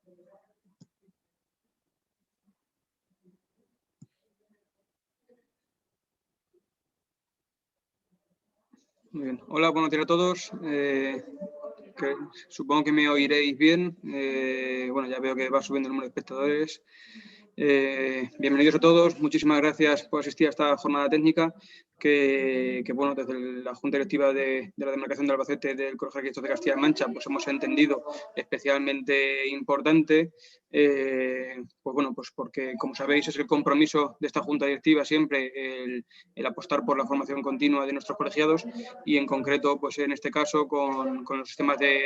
Muy bien. Hola, buenos días a todos. Supongo que me oiréis bien. Bueno, ya veo que va subiendo el número de espectadores. Bienvenidos a todos. Muchísimas gracias por asistir a esta jornada técnica que bueno, desde la Junta Directiva de la Demarcación de Albacete del Colegio de Arquitectos de Castilla-La Mancha, pues hemos entendido especialmente importante, pues bueno, pues porque, como sabéis, es el compromiso de esta Junta Directiva siempre el apostar por la formación continua de nuestros colegiados y, en concreto, pues en este caso, con los sistemas de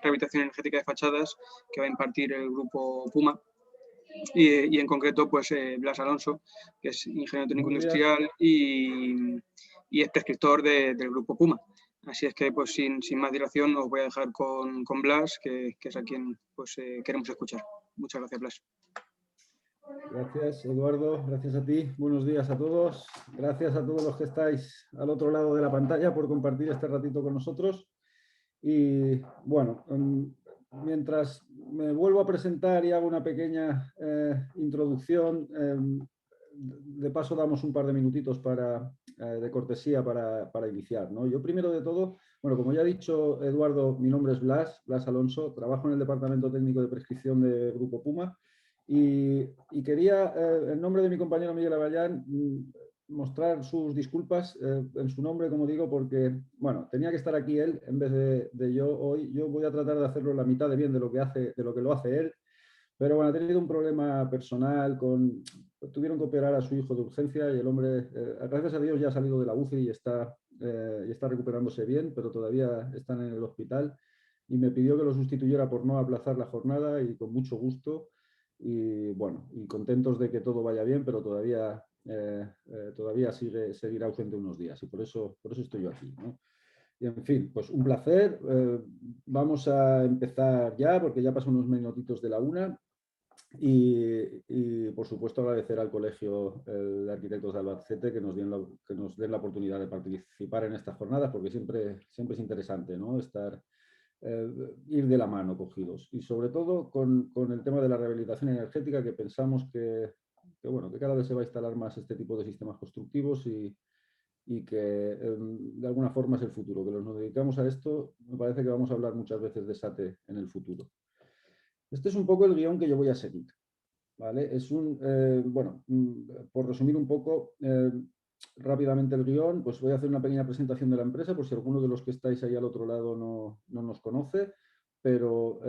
rehabilitación energética de fachadas que va a impartir el Grupo Puma. Y en concreto, pues Blas Alonso, que es ingeniero técnico industrial y es prescriptor del Grupo Puma. Así es que, pues sin más dilación, os voy a dejar con Blas, que es a quien pues, queremos escuchar. Muchas gracias, Blas. Gracias, Eduardo. Gracias a ti. Buenos días a todos. Gracias a todos los que estáis al otro lado de la pantalla por compartir este ratito con nosotros. Y bueno, mientras me vuelvo a presentar y hago una pequeña introducción, de paso damos un par de minutitos de cortesía para iniciar, ¿no? Yo, primero de todo, bueno, como ya ha dicho Eduardo, mi nombre es Blas Alonso, trabajo en el Departamento Técnico de Prescripción de Grupo Puma y quería, en nombre de mi compañero Miguel Avellán, mostrar sus disculpas en su nombre, como digo, porque, bueno, tenía que estar aquí él en vez de yo hoy. Yo voy a tratar de hacerlo la mitad de bien de lo que lo hace él, pero bueno, ha tenido un problema personal tuvieron que operar a su hijo de urgencia y el hombre, gracias a Dios, ya ha salido de la UCI y está recuperándose bien, pero todavía están en el hospital y me pidió que lo sustituyera por no aplazar la jornada y con mucho gusto y bueno, y contentos de que todo vaya bien, pero todavía seguirá ausente unos días y por eso estoy yo aquí, ¿no? Y en fin, pues un placer. Vamos a empezar ya porque ya pasan unos minutitos de la 1 y por supuesto agradecer al Colegio de Arquitectos de Albacete que nos den la oportunidad de participar en estas jornadas porque siempre es interesante, ¿no? Ir de la mano cogidos y sobre todo con el tema de la rehabilitación energética, que pensamos que cada vez se va a instalar más este tipo de sistemas constructivos y que de alguna forma es el futuro. Que nos dedicamos a esto, me parece que vamos a hablar muchas veces de SATE en el futuro. Este es un poco el guión que yo voy a seguir, ¿vale? Por resumir un poco rápidamente el guión, pues voy a hacer una pequeña presentación de la empresa, por si alguno de los que estáis ahí al otro lado no nos conoce, pero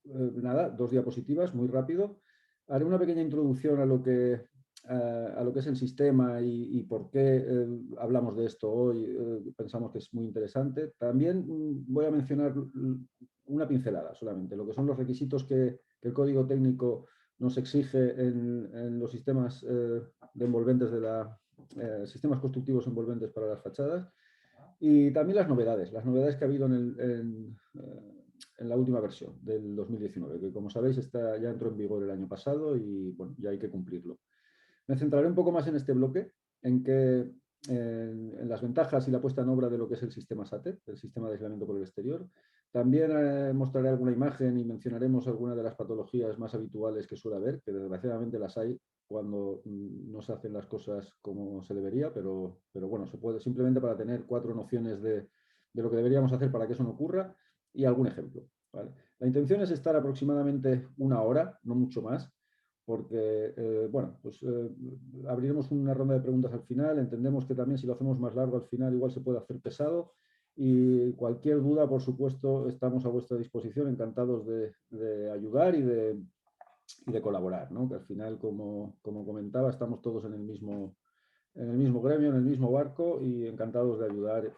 nada, 2 diapositivas, muy rápido. Haré una pequeña introducción a lo que es el sistema y por qué hablamos de esto hoy. Pensamos que es muy interesante. También voy a mencionar una pincelada solamente, lo que son los requisitos que el código técnico nos exige en los sistemas de envolventes sistemas constructivos envolventes para las fachadas y también las novedades que ha habido en la última versión del 2019, que como sabéis ya entró en vigor el año pasado y bueno, ya hay que cumplirlo. Me centraré un poco más en este bloque, en las ventajas y la puesta en obra de lo que es el sistema SATE, el sistema de aislamiento por el exterior. También mostraré alguna imagen y mencionaremos algunas de las patologías más habituales que suele haber, que desgraciadamente las hay cuando no se hacen las cosas como se debería, pero bueno, se puede simplemente para tener 4 nociones de lo que deberíamos hacer para que eso no ocurra y algún ejemplo, ¿vale? La intención es estar aproximadamente 1 hora, no mucho más, porque, abriremos una ronda de preguntas al final. Entendemos que también si lo hacemos más largo al final igual se puede hacer pesado y cualquier duda, por supuesto, estamos a vuestra disposición, encantados de ayudar y de colaborar, ¿no? Que al final, como comentaba, estamos todos en el mismo gremio, en el mismo barco y encantados de ayudar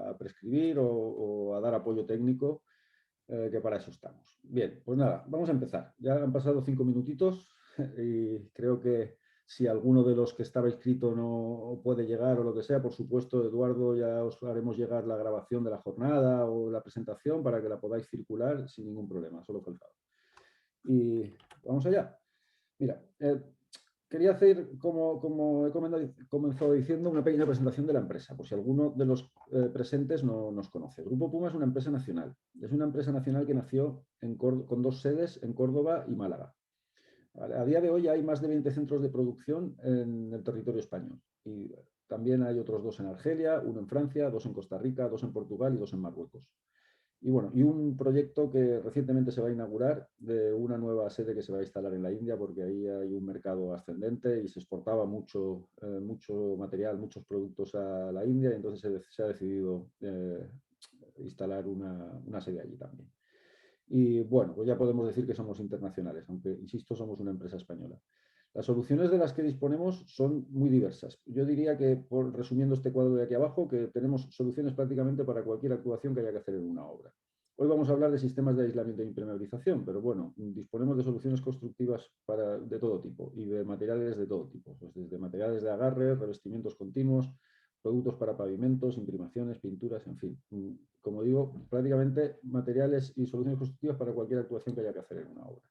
a prescribir o a dar apoyo técnico, que para eso estamos. Bien, pues nada, vamos a empezar. Ya han pasado 5 minutitos y creo que si alguno de los que estaba inscrito no puede llegar o lo que sea, por supuesto, Eduardo, ya os haremos llegar la grabación de la jornada o la presentación para que la podáis circular sin ningún problema, solo faltaba. Y vamos allá. Mira, ¿qué quería hacer, como he comenzado diciendo, una pequeña presentación de la empresa, por si alguno de los presentes no nos conoce. Grupo Puma es una empresa nacional. Es una empresa nacional que nació con 2 sedes en Córdoba y Málaga. Vale, a día de hoy hay más de 20 centros de producción en el territorio español. Y también hay otros 2 en Argelia, 1 en Francia, 2 en Costa Rica, 2 en Portugal y 2 en Marruecos. Y bueno, y un proyecto que recientemente se va a inaugurar de una nueva sede que se va a instalar en la India, porque ahí hay un mercado ascendente y se exportaba mucho material, muchos productos a la India, y entonces se ha decidido instalar una sede allí también. Y bueno, pues ya podemos decir que somos internacionales, aunque, insisto, somos una empresa española. Las soluciones de las que disponemos son muy diversas. Yo diría que, resumiendo este cuadro de aquí abajo, que tenemos soluciones prácticamente para cualquier actuación que haya que hacer en una obra. Hoy vamos a hablar de sistemas de aislamiento e impermeabilización, pero bueno, disponemos de soluciones constructivas de todo tipo y de materiales de todo tipo, pues desde materiales de agarre, revestimientos continuos, productos para pavimentos, imprimaciones, pinturas, en fin. Como digo, prácticamente materiales y soluciones constructivas para cualquier actuación que haya que hacer en una obra.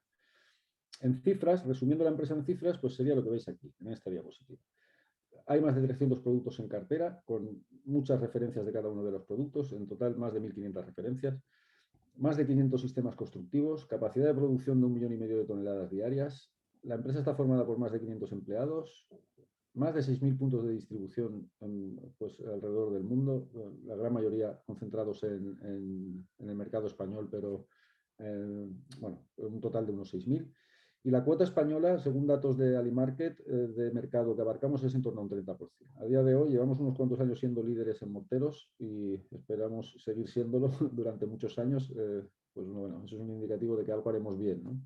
En cifras, resumiendo la empresa en cifras, pues sería lo que veis aquí, en esta diapositiva. Hay más de 300 productos en cartera, con muchas referencias de cada uno de los productos, en total más de 1.500 referencias, más de 500 sistemas constructivos, capacidad de producción de 1,5 millones de toneladas diarias. La empresa está formada por más de 500 empleados, más de 6.000 puntos de distribución pues, alrededor del mundo, la gran mayoría concentrados en el mercado español, pero bueno, un total de unos 6.000. Y la cuota española, según datos de Alimarket, de mercado que abarcamos es en torno a un 30%. A día de hoy llevamos unos cuantos años siendo líderes en morteros y esperamos seguir siéndolo durante muchos años. Pues bueno, eso es un indicativo de que algo haremos bien, ¿no?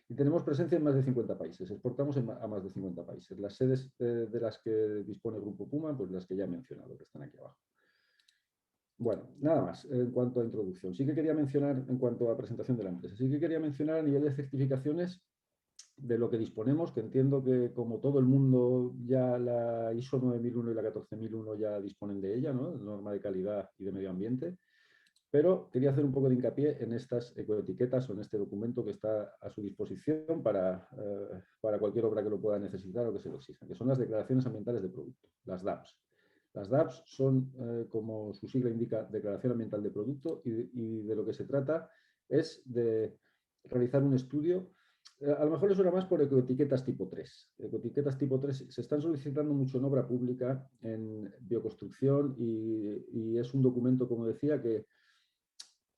Y tenemos presencia en más de 50 países, exportamos a más de 50 países. Las sedes de las que dispone Grupo Puma, pues las que ya he mencionado, que están aquí abajo. Bueno, nada más en cuanto a introducción. Sí que quería mencionar, en cuanto a presentación de la empresa, sí que quería mencionar a nivel de certificaciones de lo que disponemos, que entiendo que como todo el mundo ya la ISO 9001 y la 14001 ya disponen de ella, ¿no? Norma de calidad y de medio ambiente. Pero quería hacer un poco de hincapié en estas ecoetiquetas o en este documento que está a su disposición para cualquier obra que lo pueda necesitar o que se lo exija, que son las declaraciones ambientales de producto, las DAPs. Las DAPs son, como su sigla indica, Declaración Ambiental de Producto, y de lo que se trata es de realizar un estudio. A lo mejor les suena más por ecoetiquetas tipo 3. Ecoetiquetas tipo 3 se están solicitando mucho en obra pública, en bioconstrucción, y es un documento, como decía, que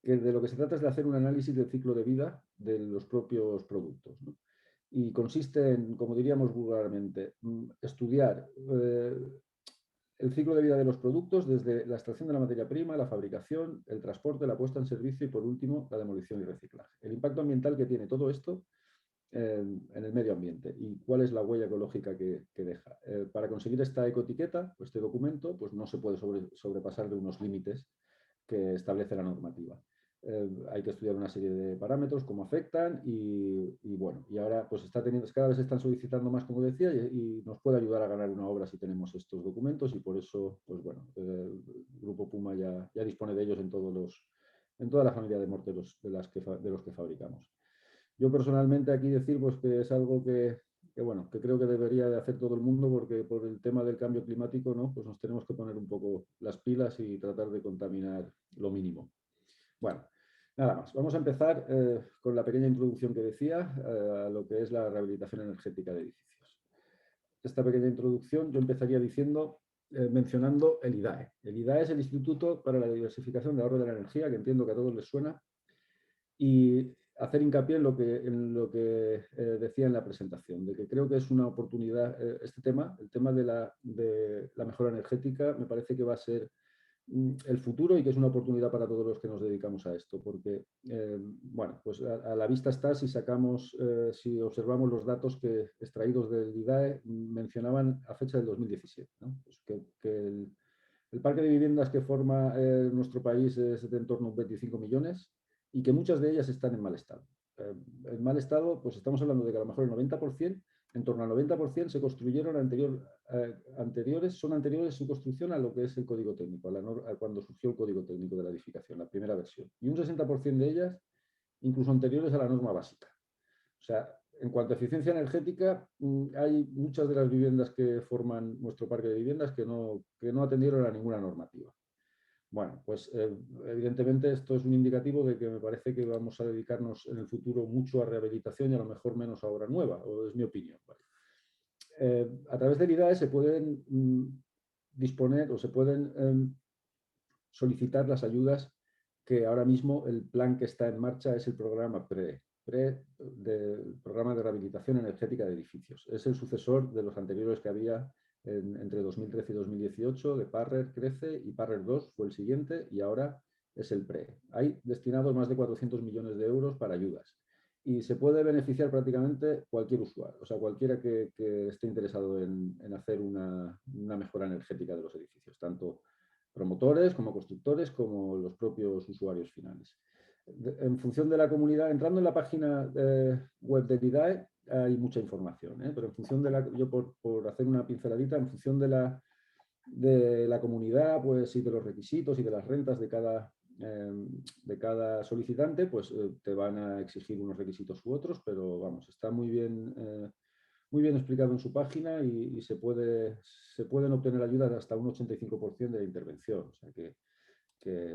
de lo que se trata es de hacer un análisis del ciclo de vida de los propios productos, ¿no? Y consiste en, como diríamos vulgarmente, estudiar el ciclo de vida de los productos desde la extracción de la materia prima, la fabricación, el transporte, la puesta en servicio y, por último, la demolición y reciclaje. El impacto ambiental que tiene todo esto en el medio ambiente y cuál es la huella ecológica que deja. Para conseguir esta ecoetiqueta, este documento, pues no se puede sobrepasar de unos límites que establece la normativa. Hay que estudiar una serie de parámetros, cómo afectan y bueno, y ahora pues cada vez se están solicitando más, como decía, y nos puede ayudar a ganar una obra si tenemos estos documentos, y por eso, pues bueno, el Grupo Puma ya dispone de ellos en toda la familia de morteros de los que fabricamos. Yo personalmente aquí decir pues que es algo bueno, que creo que debería de hacer todo el mundo, porque por el tema del cambio climático, ¿no? Pues nos tenemos que poner un poco las pilas y tratar de contaminar lo mínimo. Bueno, nada más. Vamos a empezar con la pequeña introducción que decía a lo que es la rehabilitación energética de edificios. Esta pequeña introducción yo empezaría mencionando el IDAE. El IDAE es el Instituto para la Diversificación de Ahorro de la Energía, que entiendo que a todos les suena, y hacer hincapié en lo que decía en la presentación, de que creo que es una oportunidad, este tema, el tema de la mejora energética, me parece que va a ser el futuro y que es una oportunidad para todos los que nos dedicamos a esto, porque, bueno, pues a la vista está si observamos los datos extraídos del IDAE, mencionaban a fecha del 2017, ¿no? Pues que el parque de viviendas que forma nuestro país es de en torno a 25 millones y que muchas de ellas están en mal estado. En mal estado, pues estamos hablando de que a lo mejor el 90%, en torno al 90% se construyeron son anteriores su construcción a lo que es el código técnico, a cuando surgió el código técnico de la edificación, la primera versión. Y un 60% de ellas incluso anteriores a la norma básica. O sea, En cuanto a eficiencia energética, hay muchas de las viviendas que forman nuestro parque de viviendas que no atendieron a ninguna normativa. Bueno, pues evidentemente esto es un indicativo de que me parece que vamos a dedicarnos en el futuro mucho a rehabilitación y a lo mejor menos a obra nueva, o es mi opinión. ¿Vale? A través del IDAE se pueden disponer o se pueden solicitar las ayudas que ahora mismo el plan que está en marcha es el programa PRE del Programa de Rehabilitación Energética de Edificios. Es el sucesor de los anteriores que había entre 2013 y 2018 de PARRER Crece y PARRER 2 fue el siguiente y ahora es el PRE. Hay destinados más de 400 millones de euros para ayudas y se puede beneficiar prácticamente cualquier usuario, o sea, cualquiera que esté interesado en hacer una mejora energética de los edificios, tanto promotores como constructores como los propios usuarios finales. En función de la comunidad, entrando en la página web del IDAE hay mucha información, pero en función de yo por hacer una pinceladita, en función de la comunidad, pues y de los requisitos y de las rentas de cada solicitante, pues te van a exigir unos requisitos u otros, pero vamos, está muy bien explicado en su página y se pueden obtener ayudas de hasta un 85% de la intervención. O sea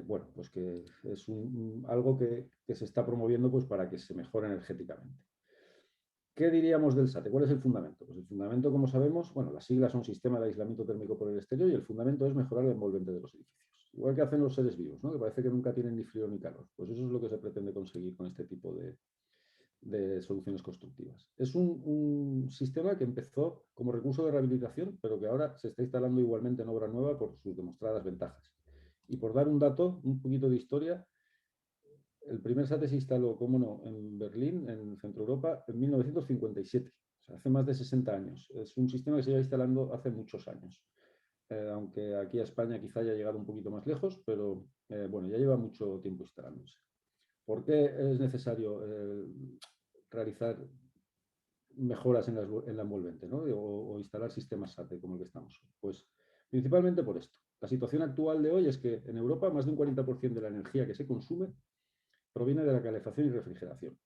bueno, pues que es algo que se está promoviendo pues para que se mejore energéticamente. ¿Qué diríamos del SATE? ¿Cuál es el fundamento? Pues el fundamento, como sabemos, bueno, las siglas son Sistema de Aislamiento Térmico por el Exterior y el fundamento es mejorar el envolvente de los edificios. Igual que hacen los seres vivos, ¿no? Que parece que nunca tienen ni frío ni calor. Pues eso es lo que se pretende conseguir con este tipo de soluciones constructivas. Es un sistema que empezó como recurso de rehabilitación, pero que ahora se está instalando igualmente en obra nueva por sus demostradas ventajas. Y por dar un dato, un poquito de historia, el primer SATE se instaló, cómo no, en Berlín, en Centro Europa, en 1957, o sea, hace más de 60 años. Es un sistema que se lleva instalando hace muchos años. Aunque aquí a España quizá haya llegado un poquito más lejos, pero bueno, ya lleva mucho tiempo instalándose. ¿Por qué es necesario realizar mejoras en la envolvente, ¿no? o instalar sistemas SATE como el que estamos? Pues principalmente por esto. La situación actual de hoy es que en Europa más de un 40% de la energía que se consume proviene de la calefacción y refrigeración.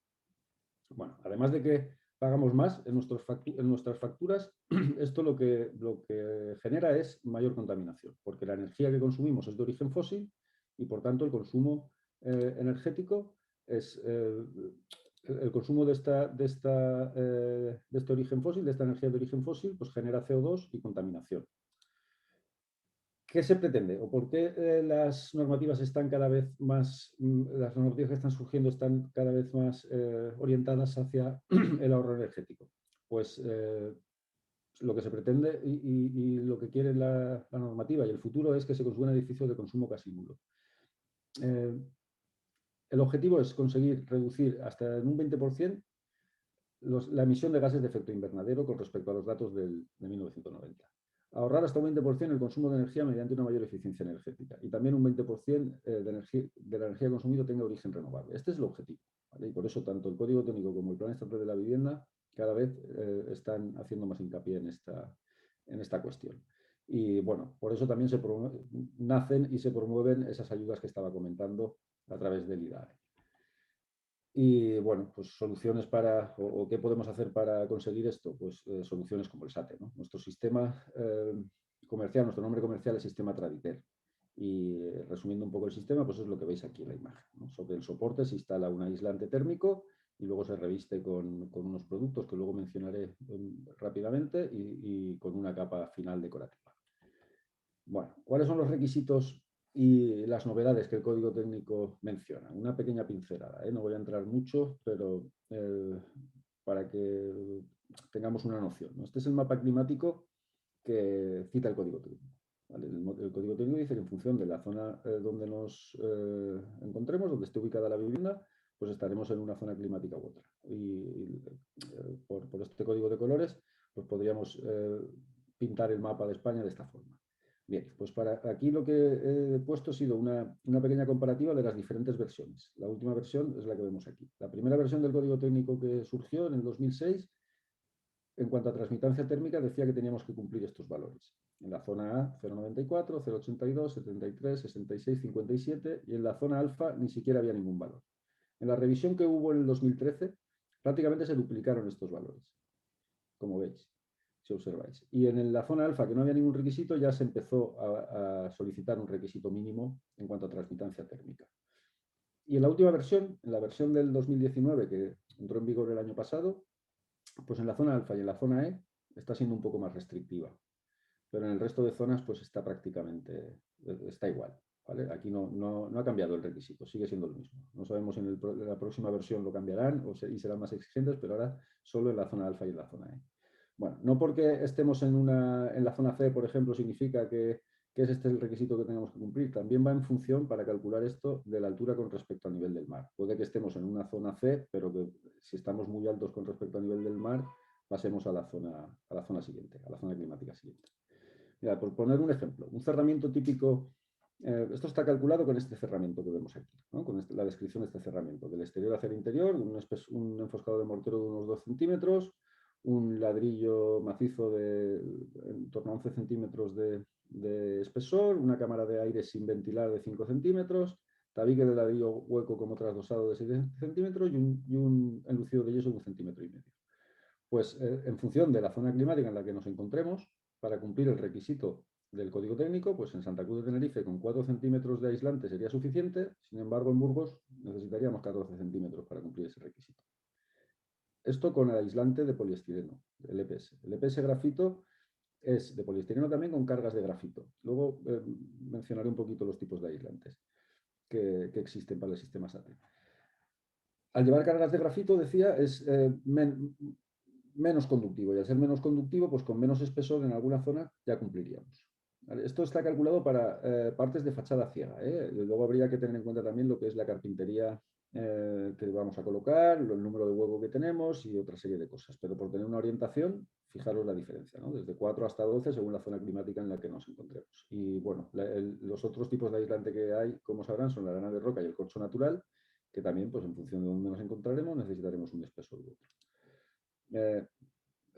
Bueno, además de que pagamos más en nuestras facturas, esto lo que genera es mayor contaminación, porque la energía que consumimos es de origen fósil y por tanto el consumo energético es el consumo de este origen fósil, de esta energía de origen fósil, pues genera CO2 y contaminación. ¿Qué se pretende? ¿O por qué las normativas están cada vez más, las normativas que están surgiendo están cada vez más orientadas hacia el ahorro energético? Pues lo que se pretende y lo que quiere la normativa y el futuro es que se construyan edificios de consumo casi nulo. El objetivo es conseguir reducir hasta en un 20% la emisión de gases de efecto invernadero con respecto a los datos de 1990. Ahorrar hasta un 20% el consumo de energía mediante una mayor eficiencia energética y también un 20% de la energía consumida tenga origen renovable. Este es el objetivo, ¿vale? Y por eso tanto el Código Técnico como el Plan Estatal de la Vivienda cada vez están haciendo más hincapié en esta cuestión. Y bueno, por eso también nacen y se promueven esas ayudas que estaba comentando a través del IDAE. Y bueno, pues soluciones o qué podemos hacer para conseguir esto, pues soluciones como el SATE, ¿no? Nuestro sistema comercial, nuestro nombre comercial es Sistema Traditer. Y resumiendo un poco el sistema, pues es lo que veis aquí en la imagen, ¿no? Sobre el soporte se instala un aislante térmico y luego se reviste con unos productos que luego mencionaré rápidamente y con una capa final decorativa. Bueno, ¿cuáles son los requisitos y las novedades que el código técnico menciona? Una pequeña pincelada, no voy a entrar mucho, pero para que tengamos una noción, ¿no? Este es el mapa climático que cita el código técnico. ¿Vale? El código técnico dice que en función de la zona donde nos encontremos, donde esté ubicada la vivienda, pues estaremos en una zona climática u otra. Y por este código de colores, pues podríamos pintar el mapa de España de esta forma. Bien, pues para aquí lo que he puesto ha sido una pequeña comparativa de las diferentes versiones. La última versión es la que vemos aquí. La primera versión del código técnico que surgió en el 2006, en cuanto a transmitancia térmica, decía que teníamos que cumplir estos valores. En la zona A, 0,94, 0,82, 73, 66, 57 y en la zona alfa ni siquiera había ningún valor. En la revisión que hubo en el 2013, prácticamente se duplicaron estos valores, como veis, si observáis. Y en la zona alfa, que no había ningún requisito, ya se empezó a solicitar un requisito mínimo en cuanto a transmitancia térmica. Y en la última versión, en la versión del 2019, que entró en vigor el año pasado, pues en la zona alfa y en la zona E está siendo un poco más restrictiva. Pero en el resto de zonas pues está prácticamente, está igual. ¿Vale? Aquí no ha cambiado el requisito, sigue siendo lo mismo. No sabemos si en la próxima versión lo cambiarán y serán más exigentes, pero ahora solo en la zona alfa y en la zona E. Bueno, no porque estemos en la zona C, por ejemplo, significa que es este el requisito que tenemos que cumplir. También va en función, para calcular esto, de la altura con respecto al nivel del mar. Puede que estemos en una zona C, pero que si estamos muy altos con respecto al nivel del mar, pasemos a la zona siguiente, a la zona climática siguiente. Mira, por poner un ejemplo, un cerramiento típico, esto está calculado con este cerramiento que vemos aquí, ¿no? Con la descripción de este cerramiento, del exterior hacia el interior, un enfoscado de mortero de unos 2 centímetros, un ladrillo macizo de en torno a 11 centímetros de espesor, una cámara de aire sin ventilar de 5 centímetros, tabique de ladrillo hueco como trasdosado de 6 centímetros y un enlucido de yeso de 1,5 centímetros. Pues en función de la zona climática en la que nos encontremos, para cumplir el requisito del código técnico, pues en Santa Cruz de Tenerife con 4 centímetros de aislante sería suficiente, sin embargo en Burgos necesitaríamos 14 centímetros para cumplir ese requisito. Esto con el aislante de poliestireno, el EPS. El EPS grafito es de poliestireno también con cargas de grafito. Luego mencionaré un poquito los tipos de aislantes que existen para el sistema SATE. Al llevar cargas de grafito, decía, es menos conductivo, y al ser menos conductivo, pues con menos espesor en alguna zona ya cumpliríamos. ¿Vale? Esto está calculado para partes de fachada ciega. Luego habría que tener en cuenta también lo que es la carpintería que vamos a colocar, el número de huevo que tenemos y otra serie de cosas. Pero por tener una orientación, fijaros la diferencia, ¿no? Desde 4 hasta 12 según la zona climática en la que nos encontremos. Y bueno, los otros tipos de aislante que hay, como sabrán, son la arena de roca y el corcho natural, que también, pues en función de dónde nos encontraremos, necesitaremos un espesor u otro.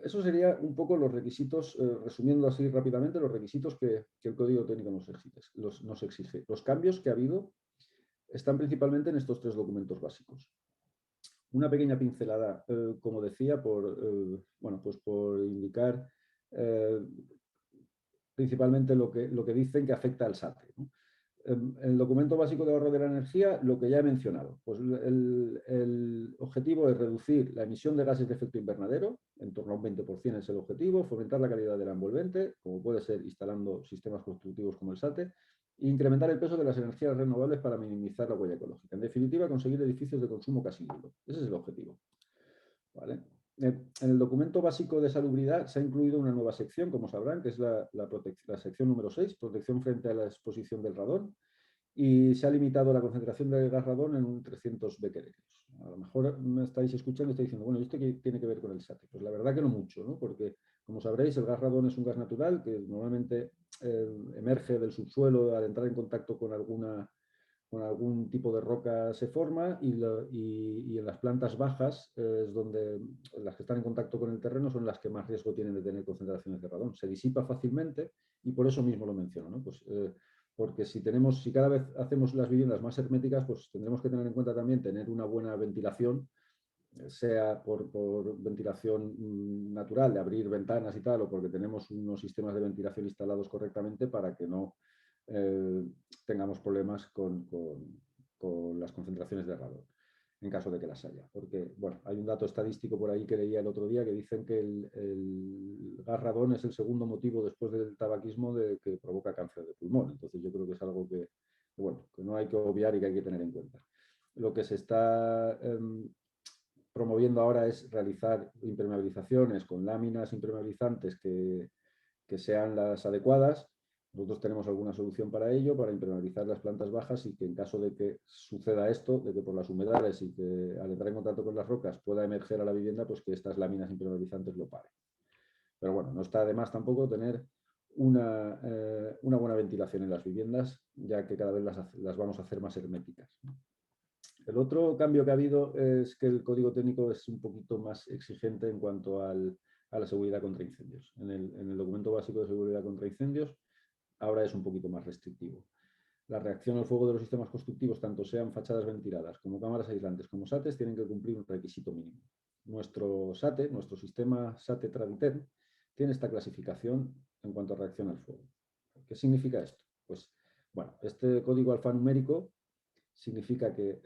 Eso sería un poco los requisitos, resumiendo así rápidamente, los requisitos que el código técnico nos exige. Los cambios que ha habido están principalmente en estos 3 documentos básicos. Una pequeña pincelada, como decía, pues por indicar principalmente lo que dicen que afecta al SATE, ¿no? El documento básico de ahorro de la energía, lo que ya he mencionado, pues el objetivo es reducir la emisión de gases de efecto invernadero, en torno a un 20% es el objetivo, fomentar la calidad del envolvente, como puede ser instalando sistemas constructivos como el SATE, e incrementar el peso de las energías renovables para minimizar la huella ecológica. En definitiva, conseguir edificios de consumo casi nulo. Ese es el objetivo. ¿Vale? En el documento básico de salubridad se ha incluido una nueva sección, como sabrán, que es la sección número 6, protección frente a la exposición del radón, y se ha limitado la concentración de gas radón en un 300 becquereles. A lo mejor me estáis escuchando y estáis diciendo, bueno, ¿y esto qué tiene que ver con el SATE? Pues la verdad que no mucho, ¿no? Porque, como sabréis, el gas radón es un gas natural que normalmente emerge del subsuelo al entrar en contacto con algún tipo de roca se forma y en las plantas bajas es donde las que están en contacto con el terreno son las que más riesgo tienen de tener concentraciones de radón. Se disipa fácilmente y por eso mismo lo menciono, ¿no? Pues, porque si cada vez hacemos las viviendas más herméticas, pues tendremos que tener en cuenta también tener una buena ventilación, sea por ventilación natural, de abrir ventanas y tal, o porque tenemos unos sistemas de ventilación instalados correctamente para que no tengamos problemas con las concentraciones de radón, en caso de que las haya. Porque, bueno, hay un dato estadístico por ahí que leía el otro día que dicen que el gas radón es el segundo motivo después del tabaquismo que provoca cáncer de pulmón. Entonces yo creo que es algo que no hay que obviar y que hay que tener en cuenta. Lo que se está promoviendo ahora es realizar impermeabilizaciones con láminas impermeabilizantes que sean las adecuadas. Nosotros tenemos alguna solución para ello, para impermeabilizar las plantas bajas y que en caso de que suceda esto, de que por las humedades y que al entrar en contacto con las rocas pueda emerger a la vivienda, pues que estas láminas impermeabilizantes lo paren. Pero bueno, no está de más tampoco tener una buena ventilación en las viviendas, ya que cada vez las vamos a hacer más herméticas. El otro cambio que ha habido es que el código técnico es un poquito más exigente en cuanto a la seguridad contra incendios. En el documento básico de seguridad contra incendios ahora es un poquito más restrictivo. La reacción al fuego de los sistemas constructivos, tanto sean fachadas ventiladas como cámaras aislantes como SATES, tienen que cumplir un requisito mínimo. nuestro SATE, nuestro sistema SATE Traditern, tiene esta clasificación en cuanto a reacción al fuego. ¿Qué significa esto? Pues, bueno, este código alfanumérico significa que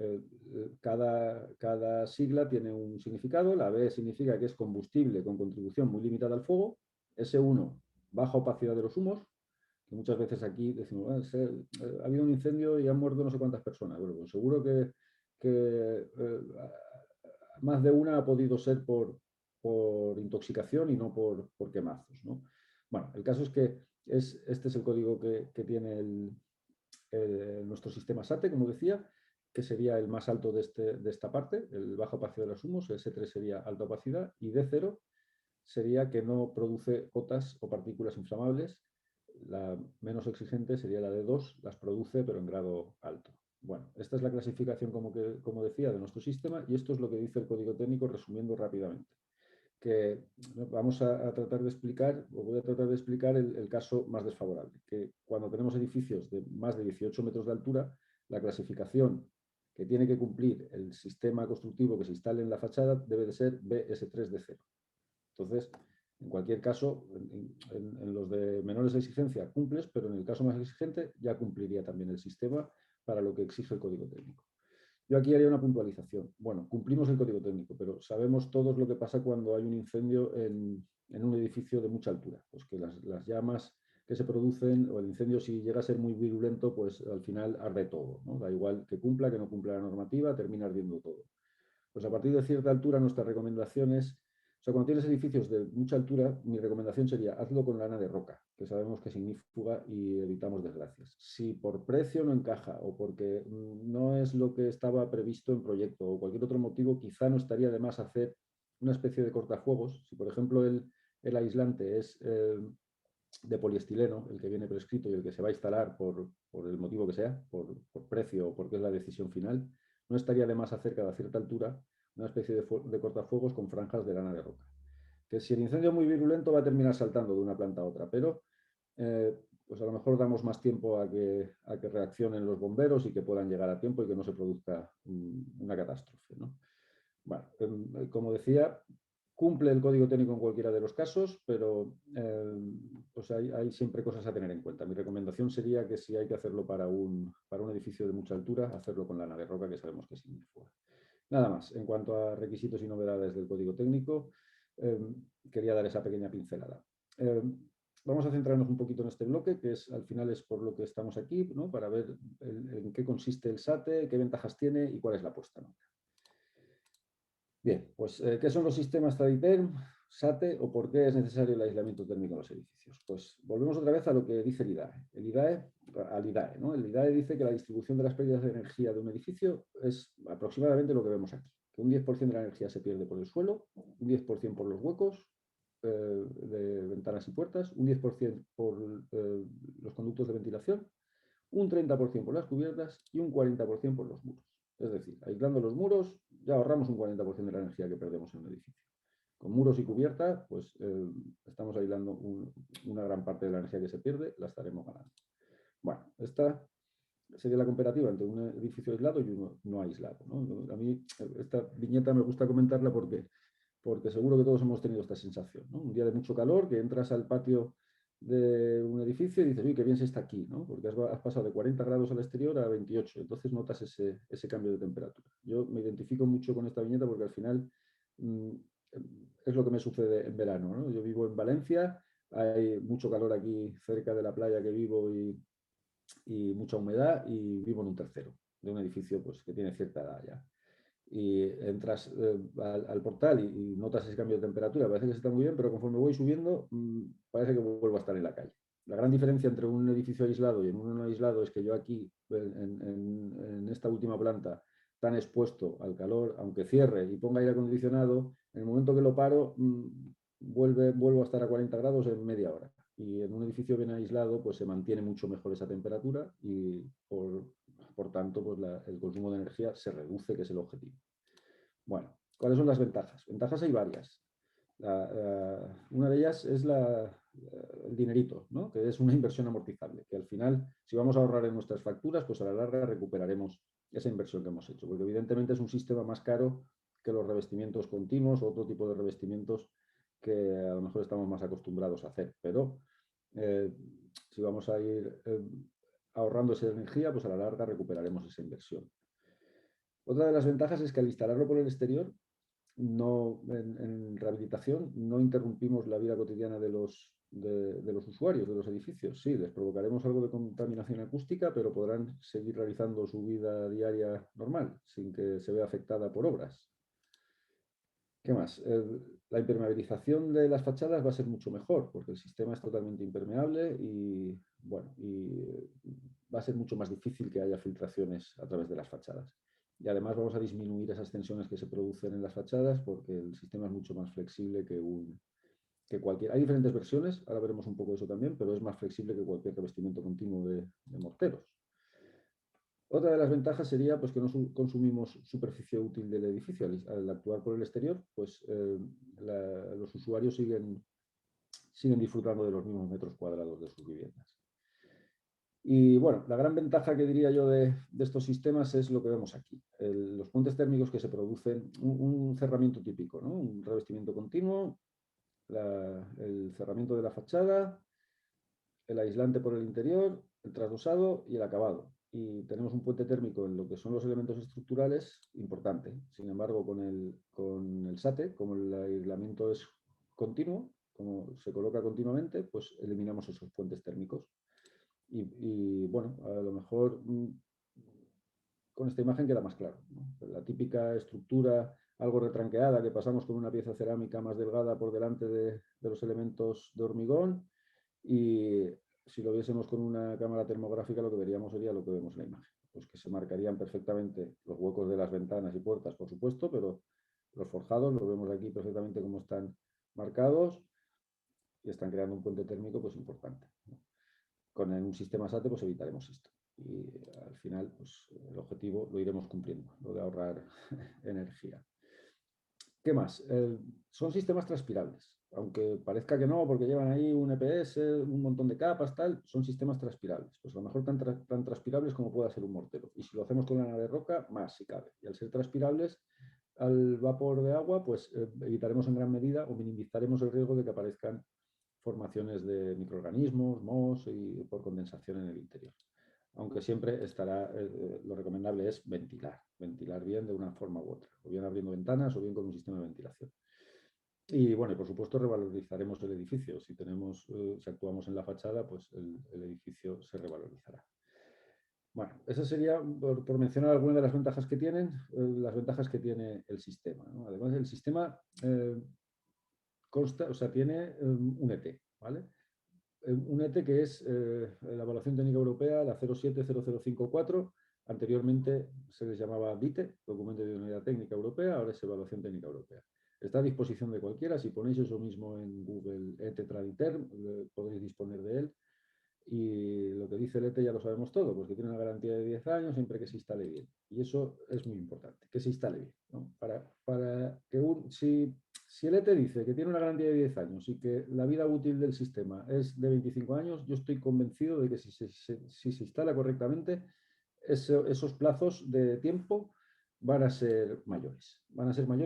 cada sigla tiene un significado. La B significa que es combustible con contribución muy limitada al fuego. S1, baja opacidad de los humos, que muchas veces aquí decimos, ha habido un incendio y han muerto no sé cuántas personas. Bueno, pues seguro que más de una ha podido ser por intoxicación y no por quemazos, ¿no? Bueno, el caso es que este es el código que tiene nuestro sistema SATE, como decía, que sería el más alto de esta parte, el baja opacidad de los humos, el S3 sería alta opacidad, y D0 sería que no produce gotas o partículas inflamables. La menos exigente sería la D2, las produce pero en grado alto. Bueno, esta es la clasificación, como decía, de nuestro sistema, y esto es lo que dice el código técnico, resumiendo rápidamente. Que vamos a tratar de explicar, o voy a tratar de explicar el caso más desfavorable, que cuando tenemos edificios de más de 18 metros de altura, la clasificación que tiene que cumplir el sistema constructivo que se instale en la fachada debe de ser BS3D0. Entonces, en cualquier caso, en los de menores exigencia cumples, pero en el caso más exigente ya cumpliría también el sistema para lo que exige el código técnico. Yo aquí haría una puntualización. Bueno, cumplimos el código técnico, pero sabemos todos lo que pasa cuando hay un incendio en un edificio de mucha altura. Pues que las llamas que se producen, o el incendio, si llega a ser muy virulento, pues al final arde todo, ¿no? Da igual que cumpla, que no cumpla la normativa, termina ardiendo todo. Pues a partir de cierta altura, nuestra recomendación es, o sea, cuando tienes edificios de mucha altura, mi recomendación sería hazlo con lana de roca, que sabemos que es ignífuga y evitamos desgracias. Si por precio no encaja o porque no es lo que estaba previsto en proyecto o cualquier otro motivo, quizá no estaría de más hacer una especie de cortafuegos. Si, por ejemplo, el aislante es de poliestileno, el que viene prescrito y el que se va a instalar por el motivo que sea, por precio o porque es la decisión final, no estaría de más hacer cada cierta altura una especie de cortafuegos con franjas de lana de roca. Que si el incendio es muy virulento va a terminar saltando de una planta a otra, pero pues a lo mejor damos más tiempo a que reaccionen los bomberos y que puedan llegar a tiempo y que no se produzca una catástrofe, ¿no? Bueno, como decía, cumple el código técnico en cualquiera de los casos, pero pues hay siempre cosas a tener en cuenta. Mi recomendación sería que si hay que hacerlo para un edificio de mucha altura, hacerlo con lana de roca, que sabemos que es ignífuga. Nada más, en cuanto a requisitos y novedades del código técnico, quería dar esa pequeña pincelada. Vamos a centrarnos un poquito en este bloque, que al final es por lo que estamos aquí, ¿no? Para ver en qué consiste el SATE, qué ventajas tiene y cuál es la puesta, ¿no? Bien, pues ¿qué son los sistemas Traditern, SATE, o por qué es necesario el aislamiento térmico en los edificios? Pues volvemos otra vez a lo que dice el IDAE. Al IDAE, ¿no? El IDAE dice que la distribución de las pérdidas de energía de un edificio es aproximadamente lo que vemos aquí. Que un 10% de la energía se pierde por el suelo, un 10% por los huecos de ventanas y puertas, un 10% por los conductos de ventilación, un 30% por las cubiertas y un 40% por los muros. Es decir, aislando los muros ya ahorramos un 40% de la energía que perdemos en un edificio. Con muros y cubierta, pues estamos aislando una gran parte de la energía que se pierde, la estaremos ganando. Bueno, esta sería la comparativa entre un edificio aislado y uno no aislado, ¿no? A mí esta viñeta me gusta comentarla porque seguro que todos hemos tenido esta sensación, ¿no? Un día de mucho calor, que entras al patio de un edificio y dices, uy, qué bien se está aquí, ¿no? Porque has pasado de 40 grados al exterior a 28, entonces notas ese cambio de temperatura. Yo me identifico mucho con esta viñeta porque al final es lo que me sucede en verano, ¿no? Yo vivo en Valencia, hay mucho calor aquí cerca de la playa que vivo y mucha humedad, y vivo en un tercero de un edificio pues, que tiene cierta edad ya. Y entras al portal y notas ese cambio de temperatura, parece que está muy bien, pero conforme voy subiendo parece que vuelvo a estar en la calle. La gran diferencia entre un edificio aislado y en uno no aislado es que yo aquí, en esta última planta, tan expuesto al calor, aunque cierre y ponga aire acondicionado, en el momento que lo paro, vuelvo a estar a 40 grados en media hora. Y en un edificio bien aislado, pues se mantiene mucho mejor esa temperatura y por tanto, pues el consumo de energía se reduce, que es el objetivo. Bueno, ¿cuáles son las ventajas? Ventajas hay varias. Una de ellas es el dinerito, ¿no? Que es una inversión amortizable, que al final, si vamos a ahorrar en nuestras facturas, pues a la larga recuperaremos esa inversión que hemos hecho, porque evidentemente es un sistema más caro que los revestimientos continuos o otro tipo de revestimientos que a lo mejor estamos más acostumbrados a hacer. Pero si vamos a ir ahorrando esa energía, pues a la larga recuperaremos esa inversión. Otra de las ventajas es que al instalarlo por el exterior, en rehabilitación, no interrumpimos la vida cotidiana de los usuarios, de los edificios. Sí, les provocaremos algo de contaminación acústica, pero podrán seguir realizando su vida diaria normal, sin que se vea afectada por obras. ¿Qué más? La impermeabilización de las fachadas va a ser mucho mejor, porque el sistema es totalmente impermeable y, bueno, va a ser mucho más difícil que haya filtraciones a través de las fachadas. Y además vamos a disminuir esas tensiones que se producen en las fachadas porque el sistema es mucho más flexible que cualquier... Hay diferentes versiones, ahora veremos un poco eso también, pero es más flexible que cualquier revestimiento continuo de morteros. Otra de las ventajas sería pues, que no consumimos superficie útil del edificio. Al actuar por el exterior, pues los usuarios siguen disfrutando de los mismos metros cuadrados de sus viviendas. Y bueno, la gran ventaja que diría yo de estos sistemas es lo que vemos aquí. Los puentes térmicos que se producen, un cerramiento típico, ¿no? Un revestimiento continuo, el cerramiento de la fachada, el aislante por el interior, el trasdosado y el acabado. Y tenemos un puente térmico en lo que son los elementos estructurales importante. Sin embargo, con el SATE, como el aislamiento es continuo, como se coloca continuamente, pues eliminamos esos puentes térmicos. Y bueno, a lo mejor con esta imagen queda más claro, ¿no? La típica estructura algo retranqueada que pasamos con una pieza cerámica más delgada por delante de los elementos de hormigón, y si lo viésemos con una cámara termográfica lo que veríamos sería lo que vemos en la imagen, pues que se marcarían perfectamente los huecos de las ventanas y puertas, por supuesto, pero los forjados los vemos aquí perfectamente como están marcados y están creando un puente térmico pues importante, ¿no? Con un sistema SATE pues evitaremos esto y al final pues el objetivo lo iremos cumpliendo, lo de ahorrar energía. ¿Qué más? Son sistemas transpirables, aunque parezca que no, porque llevan ahí un EPS, un montón de capas, tal, son sistemas transpirables. Pues a lo mejor tan transpirables como pueda ser un mortero. Y si lo hacemos con lana de roca, más si cabe. Y al ser transpirables, al vapor de agua, pues evitaremos en gran medida o minimizaremos el riesgo de que aparezcan formaciones de microorganismos, mohos y por condensación en el interior. Aunque siempre estará, lo recomendable es ventilar bien de una forma u otra, o bien abriendo ventanas o bien con un sistema de ventilación. Y bueno, y por supuesto revalorizaremos el edificio. Si actuamos en la fachada, pues el edificio se revalorizará. Bueno, eso sería, por mencionar algunas de las ventajas que tienen, las ventajas que tiene el sistema, ¿no? Además, el sistema tiene un ET, ¿vale? Un ET que es la evaluación técnica europea, la 070054. Anteriormente se les llamaba DITE, Documento de Unidad Técnica Europea, ahora es Evaluación Técnica Europea. Está a disposición de cualquiera. Si ponéis eso mismo en Google, ET Traditerm, podréis disponer de él. Y lo que dice el ET ya lo sabemos todo, porque tiene una garantía de 10 años siempre que se instale bien. Y eso es muy importante, que se instale bien, ¿no? Para que si el ET dice que tiene una garantía de 10 años y que la vida útil del sistema es de 25 años, yo estoy convencido de que si se instala correctamente, esos plazos de tiempo van a ser mayores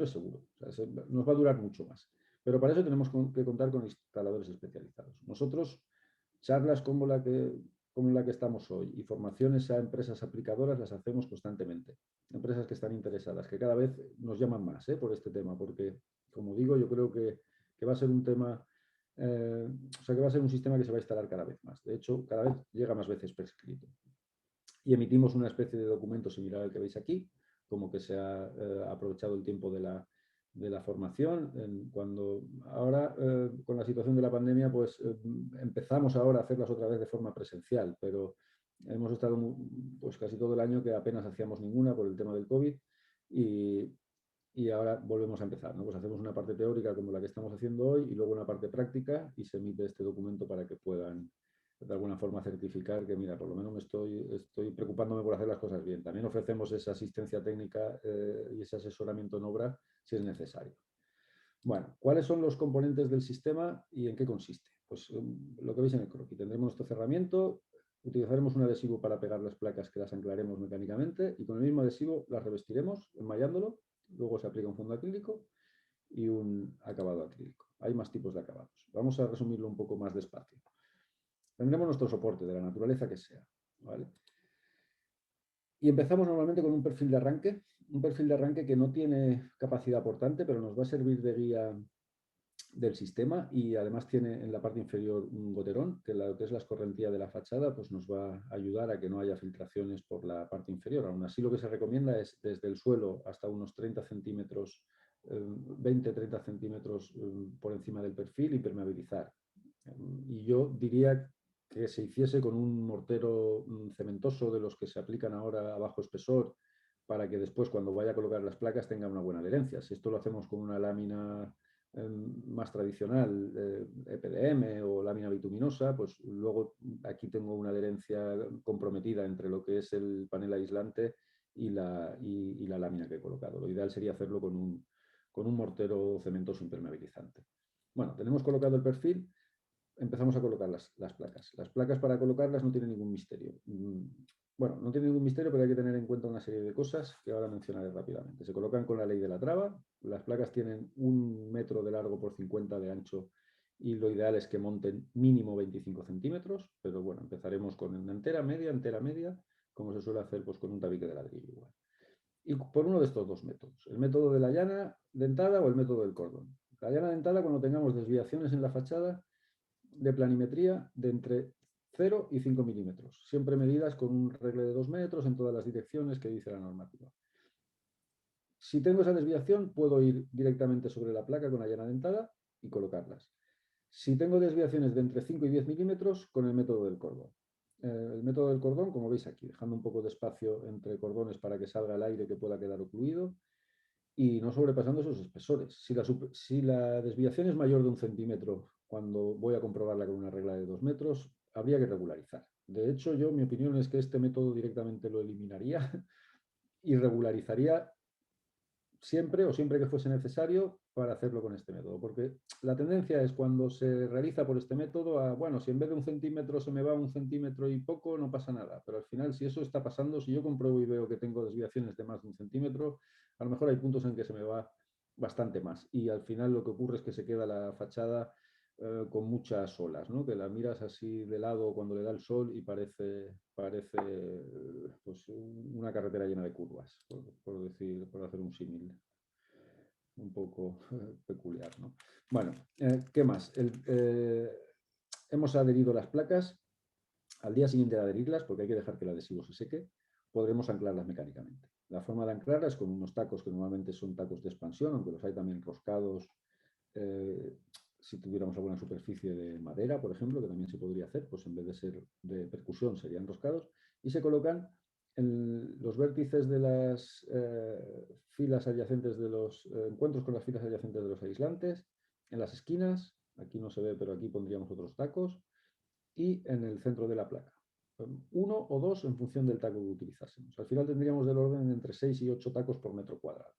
seguro. O sea, nos va a durar mucho más. Pero para eso tenemos que contar con instaladores especializados. Nosotros, charlas como la que estamos hoy y formaciones a empresas aplicadoras las hacemos constantemente. Empresas que están interesadas, que cada vez nos llaman más por este tema, porque, como digo, yo creo que va a ser un tema, que va a ser un sistema que se va a instalar cada vez más. De hecho, cada vez llega más veces por escrito. Y emitimos una especie de documento similar al que veis aquí, como que se ha aprovechado el tiempo de la formación. Cuando ahora, con la situación de la pandemia, pues empezamos ahora a hacerlas otra vez de forma presencial, pero hemos estado pues casi todo el año que apenas hacíamos ninguna por el tema del COVID y ahora volvemos a empezar, ¿no? Pues hacemos una parte teórica como la que estamos haciendo hoy y luego una parte práctica y se emite este documento para que puedan de alguna forma certificar que, mira, por lo menos estoy preocupándome por hacer las cosas bien. También ofrecemos esa asistencia técnica y ese asesoramiento en obra si es necesario. Bueno, ¿cuáles son los componentes del sistema y en qué consiste? Pues lo que veis en el croquis. Tendremos nuestro cerramiento, utilizaremos un adhesivo para pegar las placas que las anclaremos mecánicamente y con el mismo adhesivo las revestiremos enmallándolo luego se aplica un fondo acrílico y un acabado acrílico. Hay más tipos de acabados. Vamos a resumirlo un poco más despacio. Tendremos nuestro soporte de la naturaleza que sea, ¿vale? Y empezamos normalmente con un perfil de arranque que no tiene capacidad portante, pero nos va a servir de guía del sistema, y además tiene en la parte inferior un goterón, que lo que es la escorrentía de la fachada, pues nos va a ayudar a que no haya filtraciones por la parte inferior. Aún así, lo que se recomienda es desde el suelo hasta unos 30 centímetros, 20-30 centímetros por encima del perfil, impermeabilizar. Y yo diría que se hiciese con un mortero cementoso de los que se aplican ahora a bajo espesor, para que después, cuando vaya a colocar las placas, tenga una buena adherencia. Si esto lo hacemos con una lámina más tradicional, EPDM o lámina bituminosa, pues luego aquí tengo una adherencia comprometida entre lo que es el panel aislante y la lámina que he colocado. Lo ideal sería hacerlo con un mortero cementoso impermeabilizante. Bueno, tenemos colocado el perfil, empezamos a colocar las placas. Las placas, para colocarlas, no tienen ningún misterio. Bueno, no tiene ningún misterio, pero hay que tener en cuenta una serie de cosas que ahora mencionaré rápidamente. Se colocan con la ley de la traba. Las placas tienen 1 metro de largo por 50 de ancho, y lo ideal es que monten mínimo 25 centímetros, pero bueno, empezaremos con una entera media, como se suele hacer pues con un tabique de ladrillo igual. Y por uno de estos dos métodos, el método de la llana dentada o el método del cordón. La llana dentada, cuando tengamos desviaciones en la fachada de planimetría de entre 0 y 5 milímetros, siempre medidas con un regle de 2 metros en todas las direcciones que dice la normativa. Si tengo esa desviación, puedo ir directamente sobre la placa con la llana dentada y colocarlas. Si tengo desviaciones de entre 5 y 10 milímetros, con el método del cordón. El método del cordón, como veis aquí, dejando un poco de espacio entre cordones para que salga el aire que pueda quedar ocluido, y no sobrepasando esos espesores. Si la desviación es mayor de 1 centímetro, cuando voy a comprobarla con una regla de 2 metros, habría que regularizar. De hecho, mi opinión es que este método directamente lo eliminaría y regularizaría siempre, o siempre que fuese necesario, para hacerlo con este método. Porque la tendencia es, cuando se realiza por este método, bueno, si en vez de 1 centímetro se me va 1 centímetro y poco, no pasa nada. Pero al final, si eso está pasando, si yo compruebo y veo que tengo desviaciones de más de 1 centímetro, a lo mejor hay puntos en que se me va bastante más. Y al final lo que ocurre es que se queda la fachada con muchas olas, ¿no? Que la miras así de lado cuando le da el sol y parece pues, una carretera llena de curvas, por hacer un símil un poco peculiar, ¿no? Bueno, ¿qué más? Hemos adherido las placas. Al día siguiente de adherirlas, porque hay que dejar que el adhesivo se seque, podremos anclarlas mecánicamente. La forma de anclarlas es con unos tacos que normalmente son tacos de expansión, aunque los hay también roscados. Si tuviéramos alguna superficie de madera, por ejemplo, que también se podría hacer, pues en vez de ser de percusión serían roscados, y se colocan en los vértices de las filas adyacentes de los encuentros con las filas adyacentes de los aislantes, en las esquinas, aquí no se ve, pero aquí pondríamos otros tacos, y en el centro de la placa. 1 o 2 en función del taco que utilizásemos. Al final tendríamos del orden de entre 6 y 8 tacos por metro cuadrado.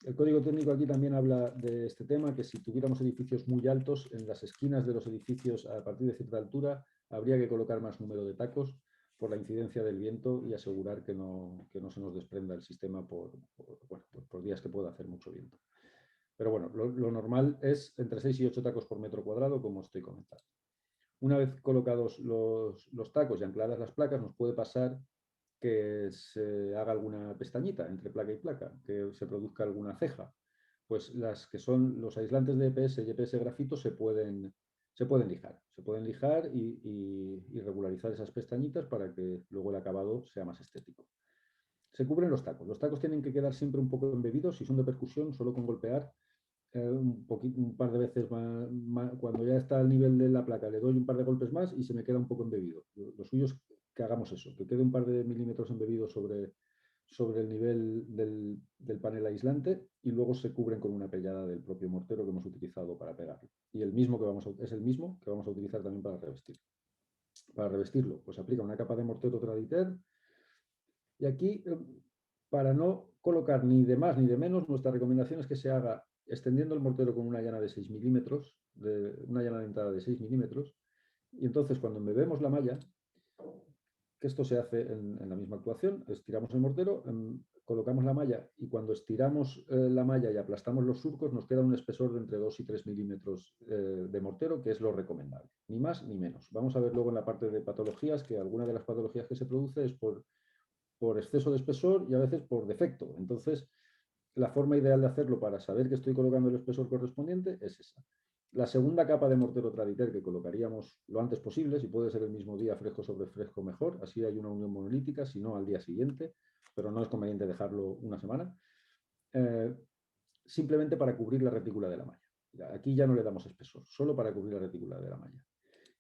El código técnico aquí también habla de este tema, que si tuviéramos edificios muy altos, en las esquinas de los edificios a partir de cierta altura habría que colocar más número de tacos por la incidencia del viento, y asegurar que no se nos desprenda el sistema por días que pueda hacer mucho viento. Pero bueno, lo normal es entre 6 y 8 tacos por metro cuadrado, como estoy comentando. Una vez colocados los tacos y ancladas las placas, nos puede pasar que se haga alguna pestañita entre placa y placa, que se produzca alguna ceja. Pues las que son los aislantes de EPS y EPS grafito se pueden lijar y regularizar esas pestañitas para que luego el acabado sea más estético. Se cubren los tacos. Los tacos tienen que quedar siempre un poco embebidos. Si son de percusión, solo con golpear un par de veces más, cuando ya está al nivel de la placa, le doy un par de golpes más y se me queda un poco embebido. Lo suyo es que hagamos eso, que quede un par de milímetros embebido sobre el nivel del panel aislante, y luego se cubren con una pellada del propio mortero que hemos utilizado para pegarlo. Y es el mismo que vamos a utilizar también para revestirlo. Para revestirlo, pues aplica una capa de mortero Traditer, y aquí, para no colocar ni de más ni de menos, nuestra recomendación es que se haga extendiendo el mortero con una llana de 6 milímetros, una llana dentada de 6 milímetros, y entonces cuando embebemos la malla, que esto se hace en la misma actuación. Estiramos el mortero, colocamos la malla y cuando estiramos la malla y aplastamos los surcos nos queda un espesor de entre 2 y 3 milímetros de mortero, que es lo recomendable, ni más ni menos. Vamos a ver luego en la parte de patologías que alguna de las patologías que se produce es por exceso de espesor y a veces por defecto. Entonces, la forma ideal de hacerlo para saber que estoy colocando el espesor correspondiente es esa. La segunda capa de mortero Traditer que colocaríamos lo antes posible, si puede ser el mismo día, fresco sobre fresco, mejor, así hay una unión monolítica, si no al día siguiente, pero no es conveniente dejarlo una semana, simplemente para cubrir la retícula de la malla. Aquí ya no le damos espesor, solo para cubrir la retícula de la malla.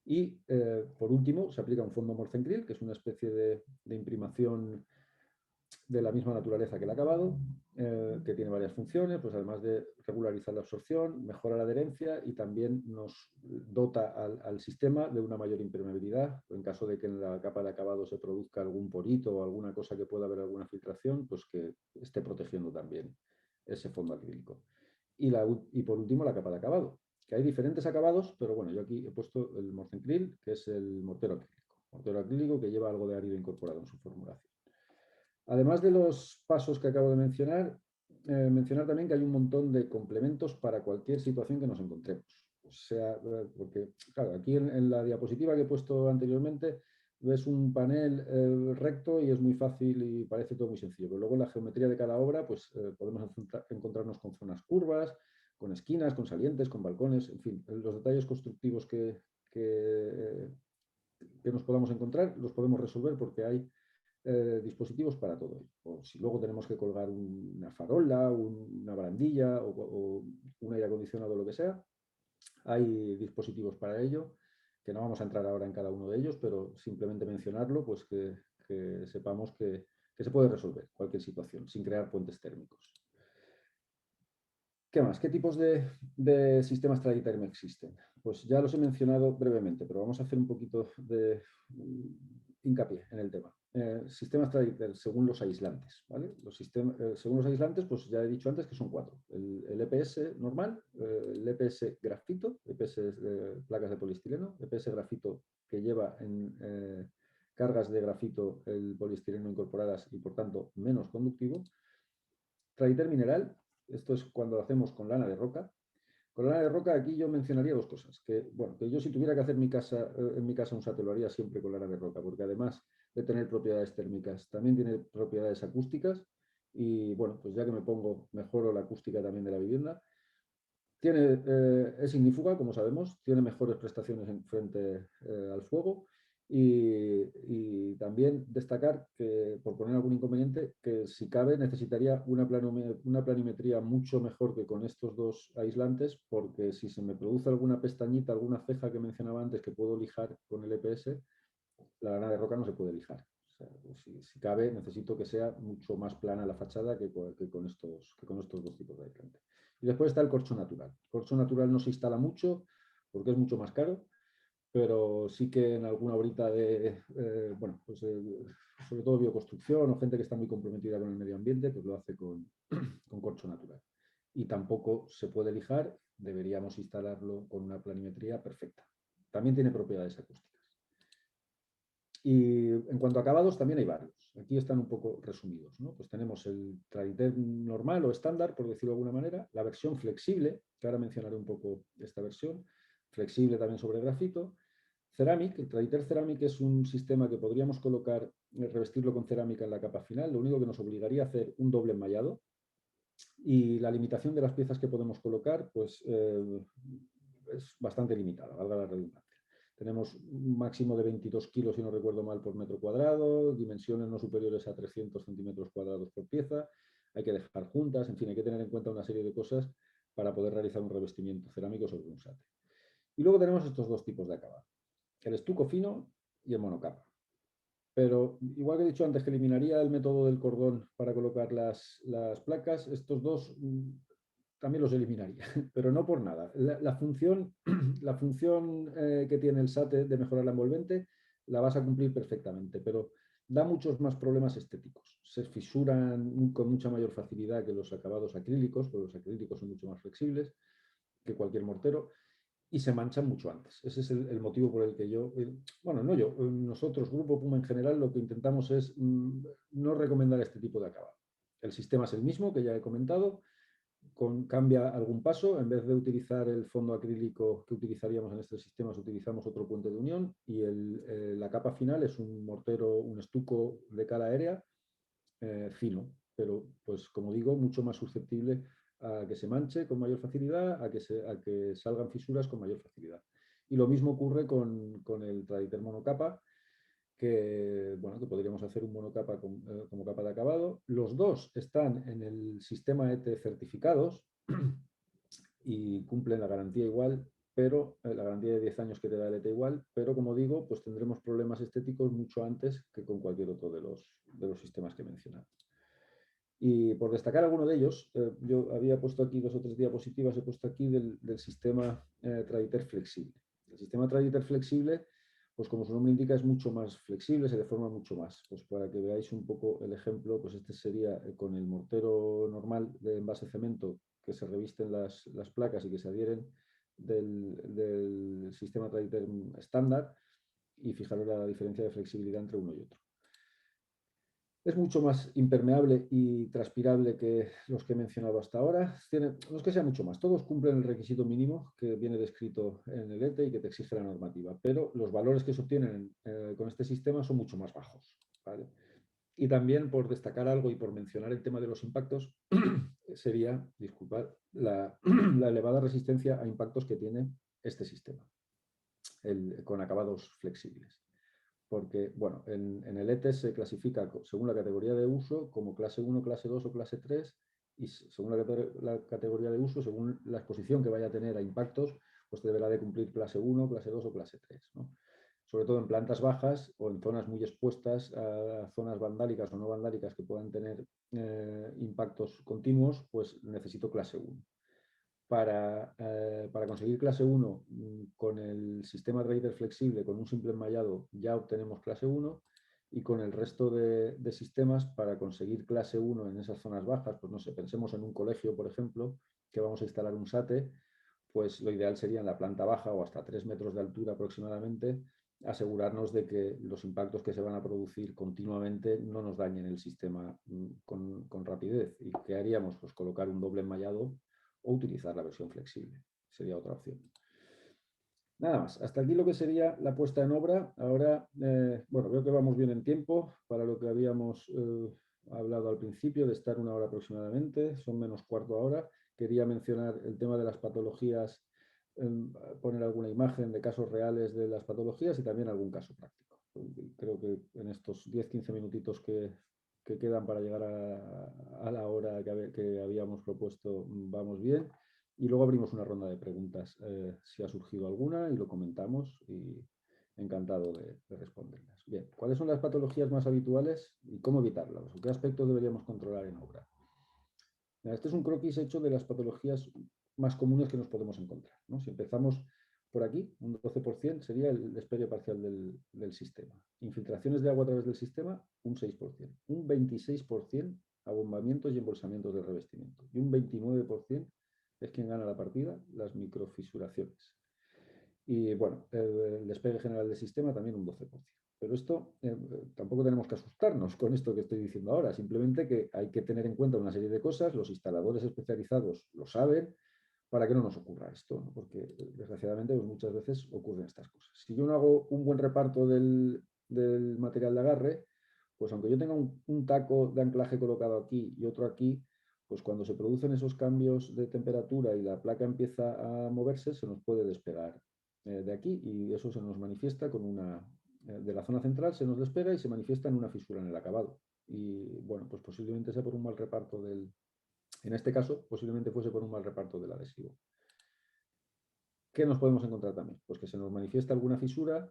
Y por último, se aplica un fondo Morcencril, que es una especie de imprimación de la misma naturaleza que el acabado, que tiene varias funciones, pues además de regularizar la absorción, mejora la adherencia y también nos dota al sistema de una mayor impermeabilidad. En caso de que en la capa de acabado se produzca algún porito o alguna cosa que pueda haber alguna filtración, pues que esté protegiendo también ese fondo acrílico. Y por último, la capa de acabado, que hay diferentes acabados, pero bueno, yo aquí he puesto el Morcencril, que es el mortero acrílico. Mortero acrílico que lleva algo de árido incorporado en su formulación. Además de los pasos que acabo de mencionar, mencionar también que hay un montón de complementos para cualquier situación que nos encontremos. O sea, porque, claro, aquí en la diapositiva que he puesto anteriormente ves un panel recto y es muy fácil y parece todo muy sencillo. Pero luego en la geometría de cada obra pues, podemos encontrarnos con zonas curvas, con esquinas, con salientes, con balcones, en fin, los detalles constructivos que nos podamos encontrar los podemos resolver porque hay dispositivos para todo ello. O si luego tenemos que colgar una farola, una barandilla o un aire acondicionado o lo que sea, hay dispositivos para ello, que no vamos a entrar ahora en cada uno de ellos, pero simplemente mencionarlo, pues que sepamos que se puede resolver cualquier situación sin crear puentes térmicos. ¿Qué más? ¿Qué tipos de sistemas Traditerm existen? Pues ya los he mencionado brevemente, pero vamos a hacer un poquito de hincapié en el tema. Sistemas Traditerm según los aislantes, ¿vale? Según los aislantes, pues ya he dicho antes que son 4. El EPS normal, el EPS grafito, EPS placas de poliestireno, EPS grafito que lleva en cargas de grafito el poliestireno incorporadas y por tanto menos conductivo. Traditerm mineral. Esto es cuando lo hacemos con lana de roca. Con lana de roca aquí yo mencionaría 2 cosas. Que yo si tuviera que hacer en mi casa un SAT lo haría siempre con lana de roca, porque además de tener propiedades térmicas, también tiene propiedades acústicas y bueno, pues ya que me pongo, mejoro la acústica también de la vivienda. Es ignífuga, como sabemos, tiene mejores prestaciones frente al fuego. Y también destacar que, por poner algún inconveniente, que si cabe necesitaría una planimetría mucho mejor que con estos 2 aislantes, porque si se me produce alguna pestañita, alguna ceja que mencionaba antes que puedo lijar con el EPS, la lana de roca no se puede lijar. O sea, si cabe, necesito que sea mucho más plana la fachada que con estos 2 tipos de aislante. Y después está el corcho natural. El corcho natural no se instala mucho porque es mucho más caro, pero sí que en alguna horita sobre todo bioconstrucción o gente que está muy comprometida con el medio ambiente, pues lo hace con corcho natural. Y tampoco se puede lijar, deberíamos instalarlo con una planimetría perfecta. También tiene propiedades acústicas. Y en cuanto a acabados, también hay varios. Aquí están un poco resumidos, ¿no? Pues tenemos el Traditerm normal o estándar, por decirlo de alguna manera, la versión flexible, que ahora mencionaré un poco esta versión, flexible también sobre grafito. Ceramic, el Traditerm Ceramic es un sistema que podríamos colocar, revestirlo con cerámica en la capa final, lo único que nos obligaría a hacer un doble enmayado y la limitación de las piezas que podemos colocar pues, es bastante limitada, valga la redundancia. Tenemos un máximo de 22 kilos, si no recuerdo mal, por metro cuadrado, dimensiones no superiores a 300 centímetros cuadrados por pieza, hay que dejar juntas, en fin, hay que tener en cuenta una serie de cosas para poder realizar un revestimiento cerámico sobre un SATE. Y luego tenemos estos 2 tipos de acabado, el estuco fino y el monocapa. Pero igual que he dicho antes que eliminaría el método del cordón para colocar las placas, estos 2 también los eliminaría, pero no por nada. La función que tiene el SATE de mejorar la envolvente la vas a cumplir perfectamente, pero da muchos más problemas estéticos. Se fisuran con mucha mayor facilidad que los acabados acrílicos, porque los acrílicos son mucho más flexibles que cualquier mortero. y se manchan mucho antes. Ese es el motivo por el que yo, bueno, no yo, nosotros, Grupo Puma en general, lo que intentamos es no recomendar este tipo de acabado. El sistema es el mismo, que ya he comentado, cambia algún paso. En vez de utilizar el fondo acrílico que utilizaríamos en este sistema, utilizamos otro puente de unión y la capa final es un mortero, un estuco de cal aérea fino, pero pues como digo, mucho más susceptible a que se manche con mayor facilidad, a que salgan fisuras con mayor facilidad. Y lo mismo ocurre con el Traditer monocapa, que, bueno, que podríamos hacer un monocapa como capa de acabado. Los dos están en el sistema ETE certificados y cumplen la garantía igual, pero la garantía de 10 años que te da el ETE igual, pero como digo, pues tendremos problemas estéticos mucho antes que con cualquier otro de los sistemas que he mencionado. Y por destacar alguno de ellos, yo había puesto aquí 2 o 3 diapositivas, he puesto aquí del sistema Traditer flexible. El sistema Traditer flexible, pues como su nombre indica, es mucho más flexible, se deforma mucho más. Pues para que veáis un poco el ejemplo, pues este sería con el mortero normal de envase cemento que se revisten las placas y que se adhieren del sistema Traditer estándar, y fijaros la diferencia de flexibilidad entre uno y otro. Es mucho más impermeable y transpirable que los que he mencionado hasta ahora. No es que sea mucho más, todos cumplen el requisito mínimo que viene descrito en el ETE y que te exige la normativa, pero los valores que se obtienen con este sistema son mucho más bajos, ¿vale? Y también, por destacar algo y por mencionar el tema de los impactos, sería, disculpad, la elevada resistencia a impactos que tiene este sistema, con acabados flexibles. Porque, bueno, en el ETE se clasifica según la categoría de uso como clase 1, clase 2 o clase 3, y según la categoría de uso, según la exposición que vaya a tener a impactos, pues deberá de cumplir clase 1, clase 2 o clase 3, ¿no? Sobre todo en plantas bajas o en zonas muy expuestas a zonas vandálicas o no vandálicas que puedan tener impactos continuos, pues necesito clase 1. Para conseguir clase 1 con el sistema Traditer flexible, con un simple enmallado, ya obtenemos clase 1, y con el resto de sistemas, para conseguir clase 1 en esas zonas bajas, pues no sé, pensemos en un colegio, por ejemplo, que vamos a instalar un SATE, pues lo ideal sería en la planta baja o hasta 3 metros de altura aproximadamente, asegurarnos de que los impactos que se van a producir continuamente no nos dañen el sistema con rapidez. ¿Y qué haríamos? Pues colocar un doble enmallado o utilizar la versión flexible. Sería otra opción. Nada más, hasta aquí lo que sería la puesta en obra. Ahora, bueno, veo que vamos bien en tiempo para lo que habíamos hablado al principio, de estar 1 hora aproximadamente, son menos cuarto ahora. Quería mencionar el tema de las patologías, poner alguna imagen de casos reales de las patologías y también algún caso práctico. Creo que en estos 10-15 minutitos que quedan para llegar a la hora que habíamos propuesto vamos bien. Y luego abrimos una ronda de preguntas si ha surgido alguna y lo comentamos, y encantado de responderlas. Bien, ¿cuáles son las patologías más habituales y cómo evitarlas? ¿Qué aspectos deberíamos controlar en obra? Este es un croquis hecho de las patologías más comunes que nos podemos encontrar, ¿no? Si empezamos por aquí, un 12% sería el despegue parcial del sistema. Infiltraciones de agua a través del sistema, un 6%. Un 26% abombamientos y embolsamientos del revestimiento. Y un 29% es quien gana la partida, las microfisuraciones. Y bueno, el despegue general del sistema también un 12%. Pero esto tampoco tenemos que asustarnos con esto que estoy diciendo ahora, simplemente que hay que tener en cuenta una serie de cosas, los instaladores especializados lo saben, para que no nos ocurra esto, ¿no? Porque desgraciadamente pues, muchas veces ocurren estas cosas. Si yo no hago un buen reparto del material de agarre, pues aunque yo tenga un taco de anclaje colocado aquí y otro aquí, pues cuando se producen esos cambios de temperatura y la placa empieza a moverse, se nos puede despegar de aquí, y eso se nos manifiesta con de la zona central se nos despega y se manifiesta en una fisura en el acabado. Y bueno, pues posiblemente sea por un mal reparto en este caso, posiblemente fuese por un mal reparto del adhesivo. ¿Qué nos podemos encontrar también? Pues que se nos manifiesta alguna fisura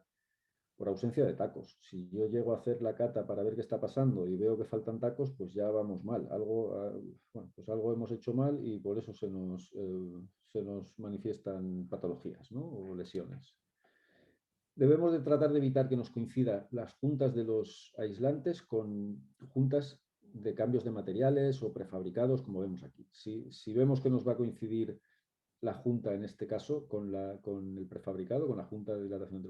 por ausencia de tacos. Si yo llego a hacer la cata para ver qué está pasando y veo que faltan tacos, pues ya vamos mal. Bueno, pues algo hemos hecho mal y por eso se nos manifiestan patologías, ¿no? O lesiones. Debemos de tratar de evitar que nos coincidan las juntas de los aislantes con juntas de cambios de materiales o prefabricados, como vemos aquí. Si vemos que nos va a coincidir la junta, en este caso, con el prefabricado, con la junta de dilatación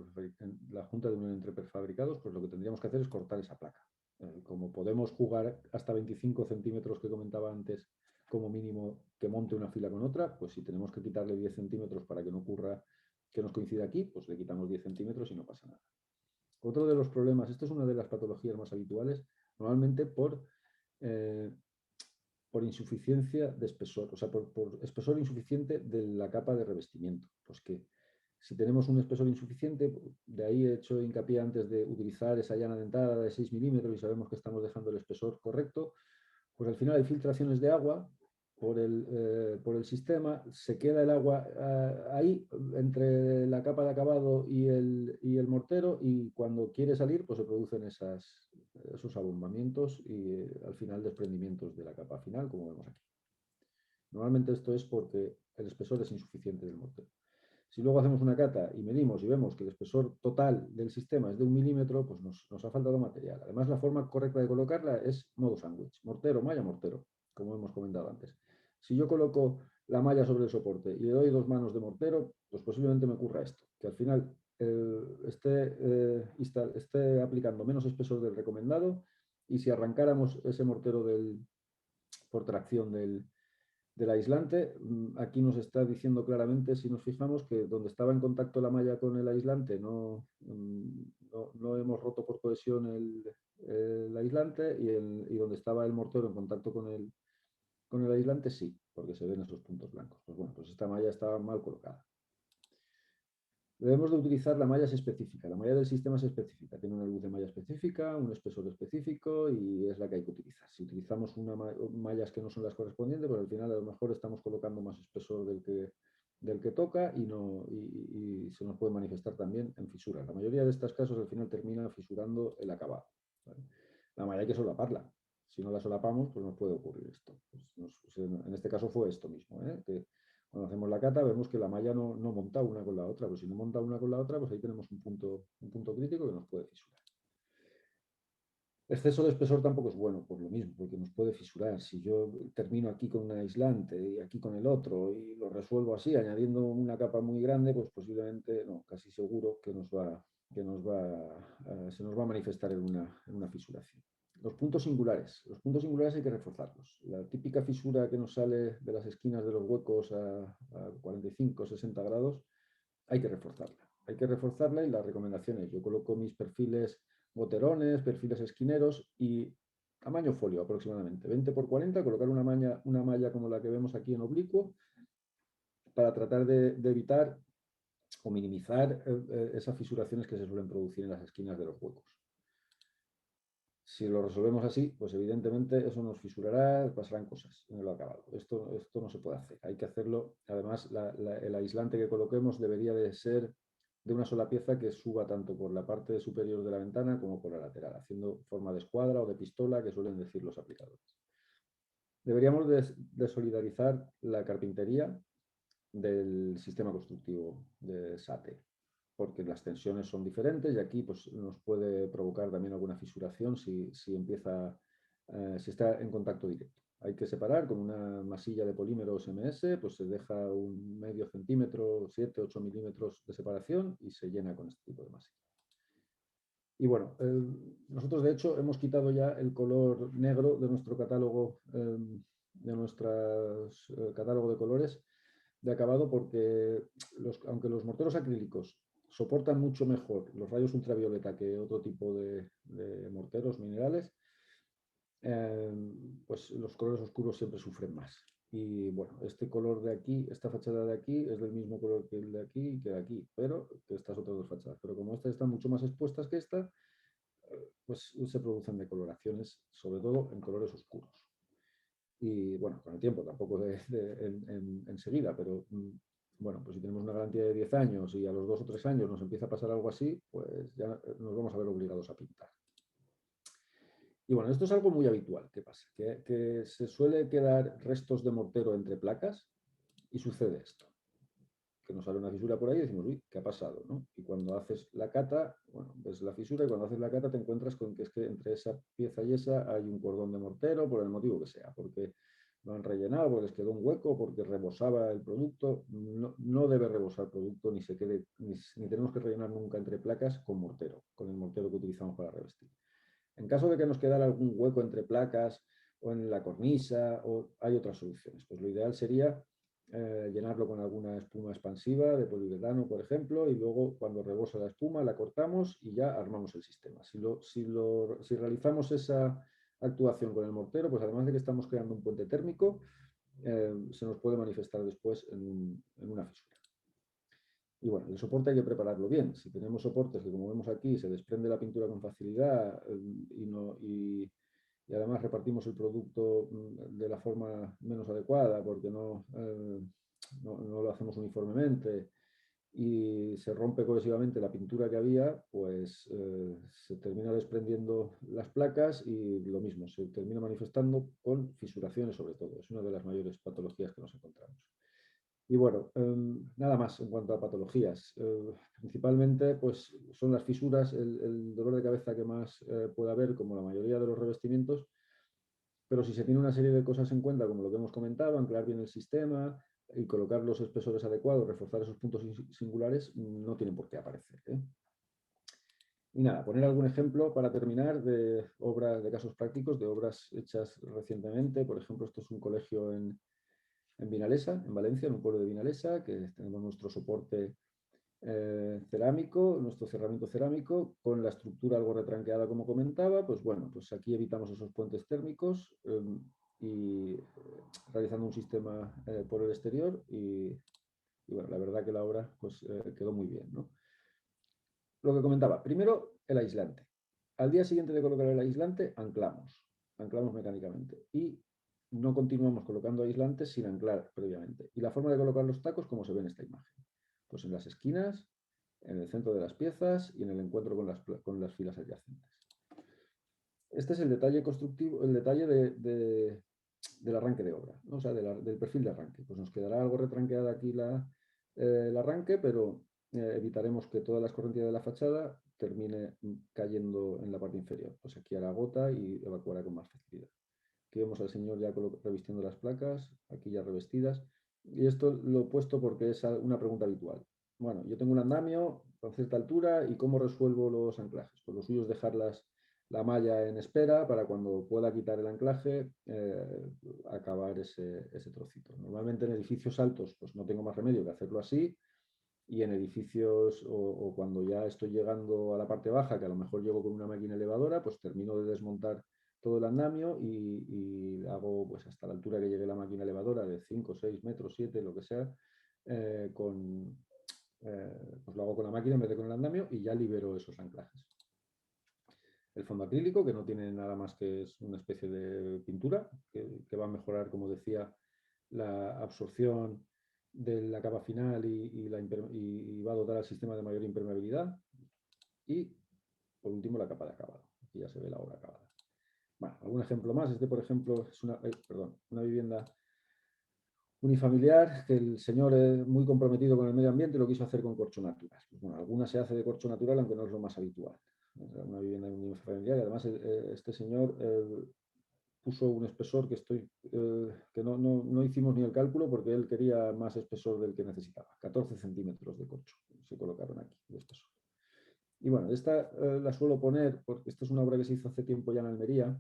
la junta de unión entre prefabricados, pues lo que tendríamos que hacer es cortar esa placa. Como podemos jugar hasta 25 centímetros que comentaba antes, como mínimo que monte una fila con otra, pues si tenemos que quitarle 10 centímetros para que no ocurra que nos coincida aquí, pues le quitamos 10 centímetros y no pasa nada. Otro de los problemas, esto es una de las patologías más habituales, normalmente por insuficiencia de espesor, o sea, por espesor insuficiente de la capa de revestimiento. Pues que si tenemos un espesor insuficiente, de ahí he hecho hincapié antes de utilizar esa llana dentada de 6 milímetros y sabemos que estamos dejando el espesor correcto, pues al final hay filtraciones de agua por el sistema, se queda el agua ahí entre la capa de acabado y el mortero, y cuando quiere salir pues se producen esos abombamientos y al final desprendimientos de la capa final, como vemos aquí. Normalmente esto es porque el espesor es insuficiente del mortero. Si luego hacemos una cata y medimos y vemos que el espesor total del sistema es de 1 milímetro, pues nos ha faltado material. Además, la forma correcta de colocarla es modo sándwich, mortero, malla, mortero, como hemos comentado antes. Si yo coloco la malla sobre el soporte y le doy 2 manos de mortero, pues posiblemente me ocurra esto, que al final esté aplicando menos espesor del recomendado, y si arrancáramos ese mortero por tracción del aislante, aquí nos está diciendo claramente, si nos fijamos, que donde estaba en contacto la malla con el aislante no hemos roto por cohesión el aislante, y donde estaba el mortero en contacto con el aislante sí, porque se ven esos puntos blancos. Pues bueno, pues esta malla estaba mal colocada. Debemos de utilizar la malla específica. La malla del sistema es específica. Tiene una luz de malla específica, un espesor específico, y es la que hay que utilizar. Si utilizamos mallas que no son las correspondientes, pues al final a lo mejor estamos colocando más espesor del que toca y se nos puede manifestar también en fisuras. La mayoría de estos casos al final termina fisurando el acabado, ¿vale? La malla hay que solaparla. Si no la solapamos, pues nos puede ocurrir esto. Pues en este caso fue esto mismo, que cuando hacemos la cata vemos que la malla no monta una con la otra, pues si no monta una con la otra, pues ahí tenemos un punto crítico que nos puede fisurar. Exceso de espesor tampoco es bueno, por lo mismo, porque nos puede fisurar. Si yo termino aquí con un aislante y aquí con el otro y lo resuelvo así, añadiendo una capa muy grande, pues posiblemente, no, casi seguro que se nos va a manifestar en una fisuración. Los puntos singulares. Los puntos singulares hay que reforzarlos. La típica fisura que nos sale de las esquinas de los huecos a 45, 60 grados, hay que reforzarla. Hay que reforzarla, y las recomendaciones: yo coloco mis perfiles boterones, perfiles esquineros, y tamaño folio aproximadamente, 20 por 40, colocar una malla como la que vemos aquí en oblicuo, para tratar de evitar o minimizar esas fisuraciones que se suelen producir en las esquinas de los huecos. Si lo resolvemos así, pues evidentemente eso nos fisurará, pasarán cosas en el acabado. Esto no se puede hacer. Hay que hacerlo. Además, el aislante que coloquemos debería de ser de una sola pieza, que suba tanto por la parte superior de la ventana como por la lateral, haciendo forma de escuadra o de pistola, que suelen decir los aplicadores. Deberíamos de solidarizar la carpintería del sistema constructivo de SATE, porque las tensiones son diferentes, y aquí pues, nos puede provocar también alguna fisuración si está en contacto directo. Hay que separar con una masilla de polímeros MS, pues se deja un medio centímetro, 7, 8 milímetros de separación, y se llena con este tipo de masilla. Y bueno, nosotros de hecho hemos quitado ya el color negro de nuestro catálogo, catálogo de colores de acabado, porque aunque los morteros acrílicos soportan mucho mejor los rayos ultravioleta que otro tipo de morteros minerales, pues los colores oscuros siempre sufren más. Y bueno, este color de aquí, esta fachada de aquí, es del mismo color que el de aquí y que de aquí, pero que estas otras dos fachadas. Pero como estas están mucho más expuestas que esta, pues se producen decoloraciones, sobre todo en colores oscuros. Y bueno, con el tiempo, tampoco enseguida, pero bueno, pues si tenemos una garantía de 10 años y a los 2 o 3 años nos empieza a pasar algo así, pues ya nos vamos a ver obligados a pintar. Y bueno, esto es algo muy habitual. ¿Qué pasa? Que se suele quedar restos de mortero entre placas, y sucede esto. Que nos sale una fisura por ahí y decimos, uy, ¿qué ha pasado? ¿No? Y cuando haces la cata, bueno, ves la fisura, y cuando haces la cata te encuentras con que es que entre esa pieza y esa hay un cordón de mortero, por el motivo que sea, porque lo han rellenado porque les quedó un hueco, porque rebosaba el producto. No, no debe rebosar el producto, ni se quede, ni tenemos que rellenar nunca entre placas con mortero, con el mortero que utilizamos para revestir. En caso de que nos quedara algún hueco entre placas o en la cornisa, o hay otras soluciones. Pues lo ideal sería llenarlo con alguna espuma expansiva de poliuretano, por ejemplo, y luego cuando rebosa la espuma la cortamos y ya armamos el sistema. Si realizamos esa actuación con el mortero, pues además de que estamos creando un puente térmico, se nos puede manifestar después en una fisura. Y bueno, el soporte hay que prepararlo bien. Si tenemos soportes que, como vemos aquí, se desprende la pintura con facilidad y además repartimos el producto de la forma menos adecuada porque no lo hacemos uniformemente y se rompe cohesivamente la pintura que había, pues se termina desprendiendo las placas y lo mismo, se termina manifestando con fisuraciones sobre todo. Es una de las mayores patologías que nos encontramos. Y bueno, nada más en cuanto a patologías. Principalmente pues, son las fisuras, el dolor de cabeza que más puede haber, como la mayoría de los revestimientos, pero si se tiene una serie de cosas en cuenta, como lo que hemos comentado, anclar bien el sistema y colocar los espesores adecuados, reforzar esos puntos singulares, no tienen por qué aparecer, ¿eh? Y nada, poner algún ejemplo para terminar de obras, de casos prácticos, de obras hechas recientemente. Por ejemplo, esto es un colegio en Vinalesa, en Valencia, en un pueblo de Vinalesa, que tenemos nuestro soporte cerámico, nuestro cerramiento cerámico, con la estructura algo retranqueada, como comentaba. Pues bueno, pues aquí evitamos esos puentes térmicos y realizando un sistema por el exterior y bueno, la verdad que la obra pues quedó muy bien, ¿no? Lo que comentaba, primero el aislante. Al día siguiente de colocar el aislante, anclamos mecánicamente y no continuamos colocando aislantes sin anclar previamente. Y la forma de colocar los tacos, como se ve en esta imagen, pues en las esquinas, en el centro de las piezas y en el encuentro con las filas adyacentes. Este es el detalle constructivo, el detalle del arranque de obra, ¿no? O sea, del perfil de arranque. Pues nos quedará algo retranqueada aquí el arranque, pero evitaremos que todas las correntías de la fachada termine cayendo en la parte inferior. Pues aquí hará gota y evacuará con más facilidad. Aquí vemos al señor ya revistiendo las placas, aquí ya revestidas. Y esto lo he puesto porque es una pregunta habitual. Bueno, yo tengo un andamio con cierta altura y ¿cómo resuelvo los anclajes? Pues lo suyo es dejar la malla en espera para cuando pueda quitar el anclaje, acabar ese trocito. Normalmente en edificios altos pues no tengo más remedio que hacerlo así, y en edificios o cuando ya estoy llegando a la parte baja, que a lo mejor llego con una máquina elevadora, pues termino de desmontar todo el andamio y hago pues hasta la altura que llegue la máquina elevadora de 5, 6 metros, 7, lo que sea, pues lo hago con la máquina en vez de con el andamio y ya libero esos anclajes. El fondo acrílico, que no tiene nada más que es una especie de pintura, que va a mejorar, como decía, la absorción de la capa final y va a dotar al sistema de mayor impermeabilidad. Y, por último, la capa de acabado. Aquí ya se ve la obra acabada. Bueno, algún ejemplo más. Este, por ejemplo, es una vivienda unifamiliar que el señor es muy comprometido con el medio ambiente y lo quiso hacer con corcho natural. Pues bueno, alguna se hace de corcho natural, aunque no es lo más habitual. Una vivienda unifamiliar y además este señor puso un espesor que no hicimos ni el cálculo porque él quería más espesor del que necesitaba. 14 centímetros de corcho se colocaron aquí de espesor. Y bueno, esta la suelo poner porque esta es una obra que se hizo hace tiempo ya en Almería,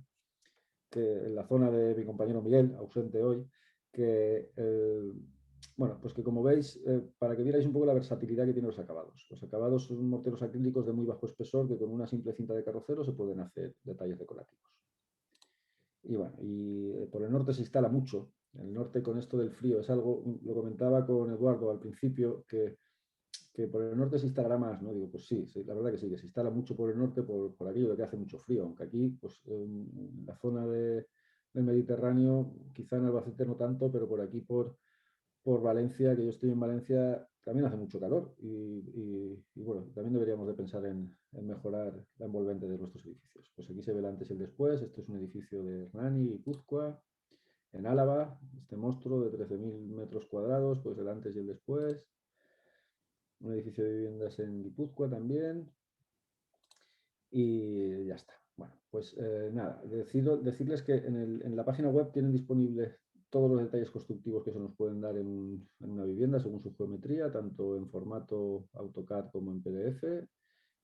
que en la zona de mi compañero Miguel, ausente hoy, que bueno, pues que como veis, para que vierais un poco la versatilidad que tienen los acabados. Los acabados son morteros acrílicos de muy bajo espesor que con una simple cinta de carrocero se pueden hacer detalles decorativos. Y bueno, por el norte se instala mucho. El norte con esto del frío es algo, lo comentaba con Eduardo al principio, que por el norte se instalará más, ¿no? Digo, pues sí, la verdad que sí, que se instala mucho por el norte por aquello de que hace mucho frío, aunque aquí, pues en la zona del Mediterráneo, quizá en Albacete no tanto, pero por aquí, por Valencia, que yo estoy en Valencia, también hace mucho calor y bueno, también deberíamos de pensar en mejorar la envolvente de nuestros edificios. Pues aquí se ve el antes y el después. Este es un edificio de Hernani, Guipúzcoa, en Álava, este monstruo de 13.000 metros cuadrados, pues el antes y el después. Un edificio de viviendas en Guipúzcoa también. Y ya está. Bueno, pues nada, decirles que en la página web tienen disponible todos los detalles constructivos que se nos pueden dar en una vivienda según su geometría, tanto en formato AutoCAD como en PDF,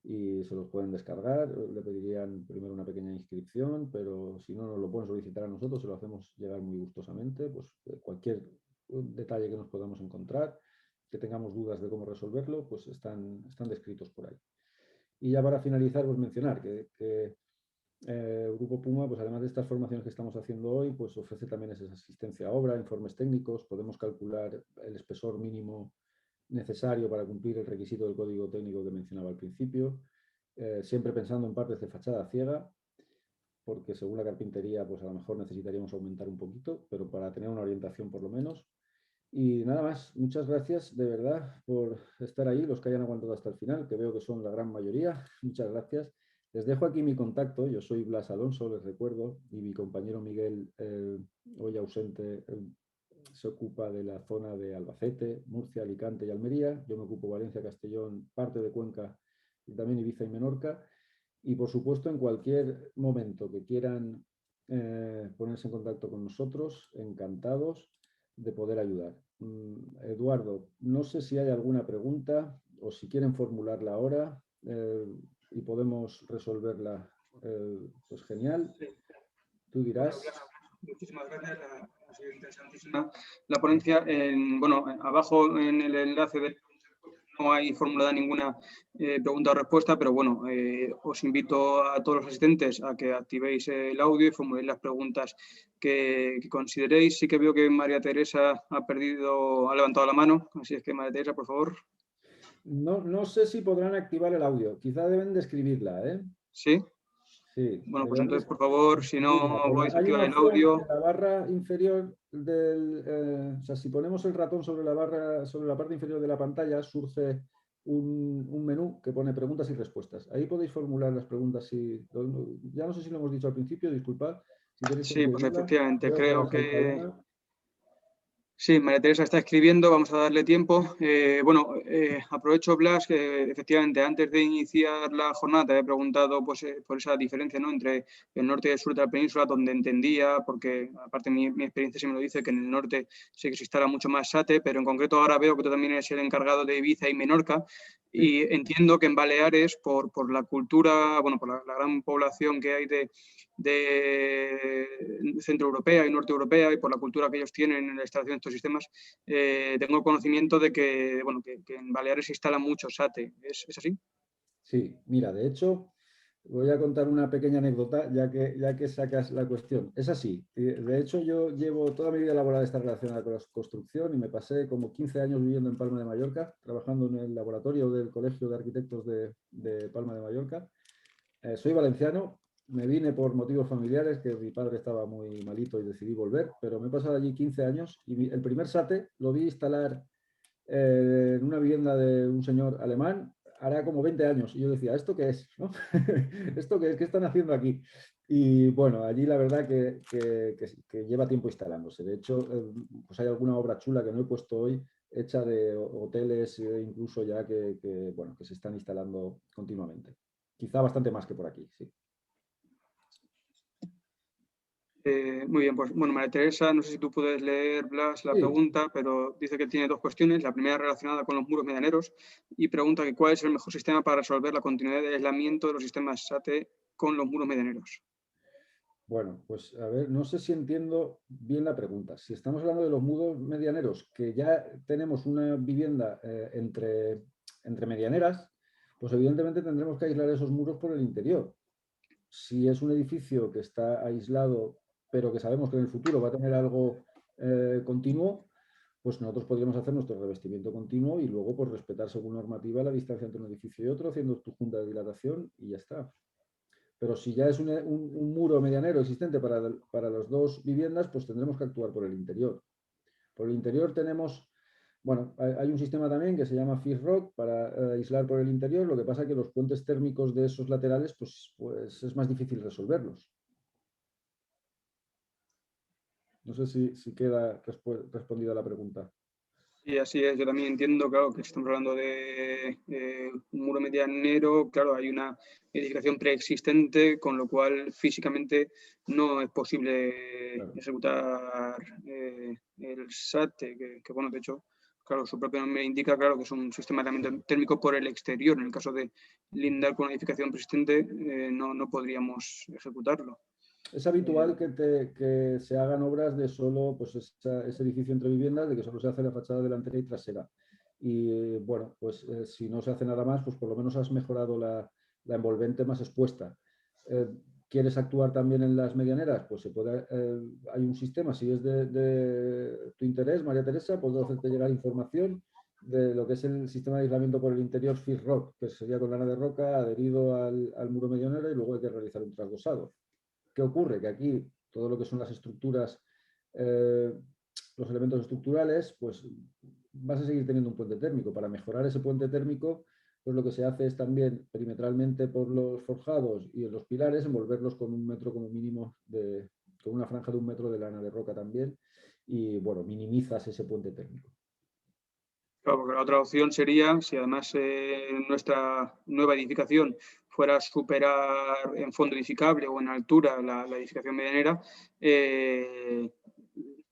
y se los pueden descargar. Le pedirían primero una pequeña inscripción, pero si no nos lo pueden solicitar a nosotros, se lo hacemos llegar muy gustosamente. Pues cualquier detalle que nos podamos encontrar, que tengamos dudas de cómo resolverlo, pues están descritos por ahí. Y ya para finalizar, pues mencionar que Grupo Puma, pues además de estas formaciones que estamos haciendo hoy, pues ofrece también esa asistencia a obra, informes técnicos, podemos calcular el espesor mínimo necesario para cumplir el requisito del código técnico que mencionaba al principio, siempre pensando en partes de fachada ciega, porque según la carpintería, pues a lo mejor necesitaríamos aumentar un poquito, pero para tener una orientación por lo menos. Y nada más, muchas gracias de verdad por estar ahí, los que hayan aguantado hasta el final, que veo que son la gran mayoría. Muchas gracias. Les dejo aquí mi contacto, yo soy Blas Alonso, les recuerdo, y mi compañero Miguel, hoy ausente, se ocupa de la zona de Albacete, Murcia, Alicante y Almería. Yo me ocupo Valencia, Castellón, parte de Cuenca y también Ibiza y Menorca. Y por supuesto, en cualquier momento que quieran ponerse en contacto con nosotros, encantados de poder ayudar. Eduardo, no sé si hay alguna pregunta o si quieren formularla ahora y podemos resolverla, pues genial. Tú dirás. Bueno, muchísimas gracias. Ha sido interesantísima la ponencia. Bueno, abajo en el enlace no hay formulada ninguna pregunta o respuesta, pero bueno, os invito a todos los asistentes a que activéis el audio y formuléis las preguntas que consideréis. Sí que veo que María Teresa ha levantado la mano, así es que María Teresa, por favor. No sé si podrán activar el audio, quizá deben de escribirla, ¿eh? ¿Sí? Sí. Bueno, pues entonces, por favor, si no podéis Hay una activar el opción audio. en la barra inferior o sea, si ponemos el ratón sobre la barra, sobre la parte inferior de la pantalla, surge un menú que pone preguntas y respuestas. Ahí podéis formular las preguntas. Ya no sé si lo hemos dicho al principio, disculpad. Si queréis Sí, pues concluirla, efectivamente, veo que creo ahora salta que una. sí, María Teresa está escribiendo, vamos a darle tiempo. Bueno, aprovecho, Blas, que efectivamente antes de iniciar la jornada te había preguntado pues, por esa diferencia, ¿no?, entre el norte y el sur de la península, donde entendía, porque aparte mi experiencia sí me lo dice, que en el norte sí que se instala mucho más SATE, pero en concreto ahora veo que tú también eres el encargado de Ibiza y Menorca, y entiendo que en Baleares, por la cultura, bueno, por la gran población que hay de centroeuropea y norte europea y por la cultura que ellos tienen en la instalación de estos sistemas, tengo conocimiento de que, bueno, que en Baleares se instala mucho SATE. ¿Es así? Sí, mira, de hecho, voy a contar una pequeña anécdota ya que sacas la cuestión. Es así. De hecho, yo llevo toda mi vida laboral está relacionada con la construcción y me pasé como 15 años viviendo en Palma de Mallorca, trabajando en el laboratorio del Colegio de Arquitectos de Palma de Mallorca. Soy valenciano, me vine por motivos familiares, que mi padre estaba muy malito y decidí volver, pero me he pasado allí 15 años y el primer SATE lo vi instalar en una vivienda de un señor alemán hará como 20 años. Y yo decía, ¿esto qué es? ¿No? ¿Esto qué es? ¿Qué están haciendo aquí? Y bueno, allí la verdad que lleva tiempo instalándose. De hecho, pues hay alguna obra chula que no he puesto hoy, hecha de hoteles, incluso ya bueno, que se están instalando continuamente. Quizá bastante más que por aquí, sí. Muy bien, pues bueno, María Teresa, no sé si tú puedes leer, Blas, la Sí, pregunta, pero dice que tiene dos cuestiones. La primera relacionada con los muros medianeros y pregunta que cuál es el mejor sistema para resolver la continuidad de aislamiento de los sistemas SATE con los muros medianeros. bueno, pues a ver, no sé si entiendo bien la pregunta. Si estamos hablando de los muros medianeros, que ya tenemos una vivienda entre medianeras, pues evidentemente tendremos que aislar esos muros por el interior. Si es un edificio que está aislado, pero que sabemos que en el futuro va a tener algo continuo, pues nosotros podríamos hacer nuestro revestimiento continuo y luego pues respetar según normativa la distancia entre un edificio y otro, haciendo tu junta de dilatación y ya está. Pero si ya es un muro medianero existente para las dos viviendas, pues tendremos que actuar por el interior. Por el interior tenemos, bueno, hay un sistema también que se llama Fish Rock para aislar por el interior. Lo que pasa es que los puentes térmicos de esos laterales, pues es más difícil resolverlos. No sé si queda respondida la pregunta. Y así es, yo también entiendo, claro, que estamos hablando de un muro medianero, claro, hay una edificación preexistente, con lo cual físicamente no es posible Claro. ejecutar el SAT, que, bueno, de hecho, claro, su propio nombre indica, claro, que es un sistema de aislamiento térmico por el exterior. En el caso de lindar con una edificación preexistente, no podríamos ejecutarlo. Es habitual que se hagan obras de solo pues, ese edificio entre viviendas, de que solo se hace la fachada delantera y trasera. Y bueno, pues si no se hace nada más, pues por lo menos has mejorado la envolvente más expuesta. ¿Quieres actuar también en las medianeras? Pues se puede, hay un sistema, si es de tu interés, María Teresa, puedo hacerte llegar información de lo que es el sistema de aislamiento por el interior Fix Rock, que sería con lana de roca adherido al muro medianero y luego hay que realizar un trasdosado. ¿Qué ocurre? Que aquí todo lo que son las estructuras, los elementos estructurales, pues vas a seguir teniendo un puente térmico. Para mejorar ese puente térmico, pues lo que se hace es también perimetralmente por los forjados y en los pilares envolverlos con 1 metro como mínimo, con una franja de 1 metro de lana de roca también, y bueno, minimizas ese puente térmico. Claro, porque la otra opción sería, si además nuestra nueva edificación fuera a superar en fondo edificable o en altura la edificación medianera,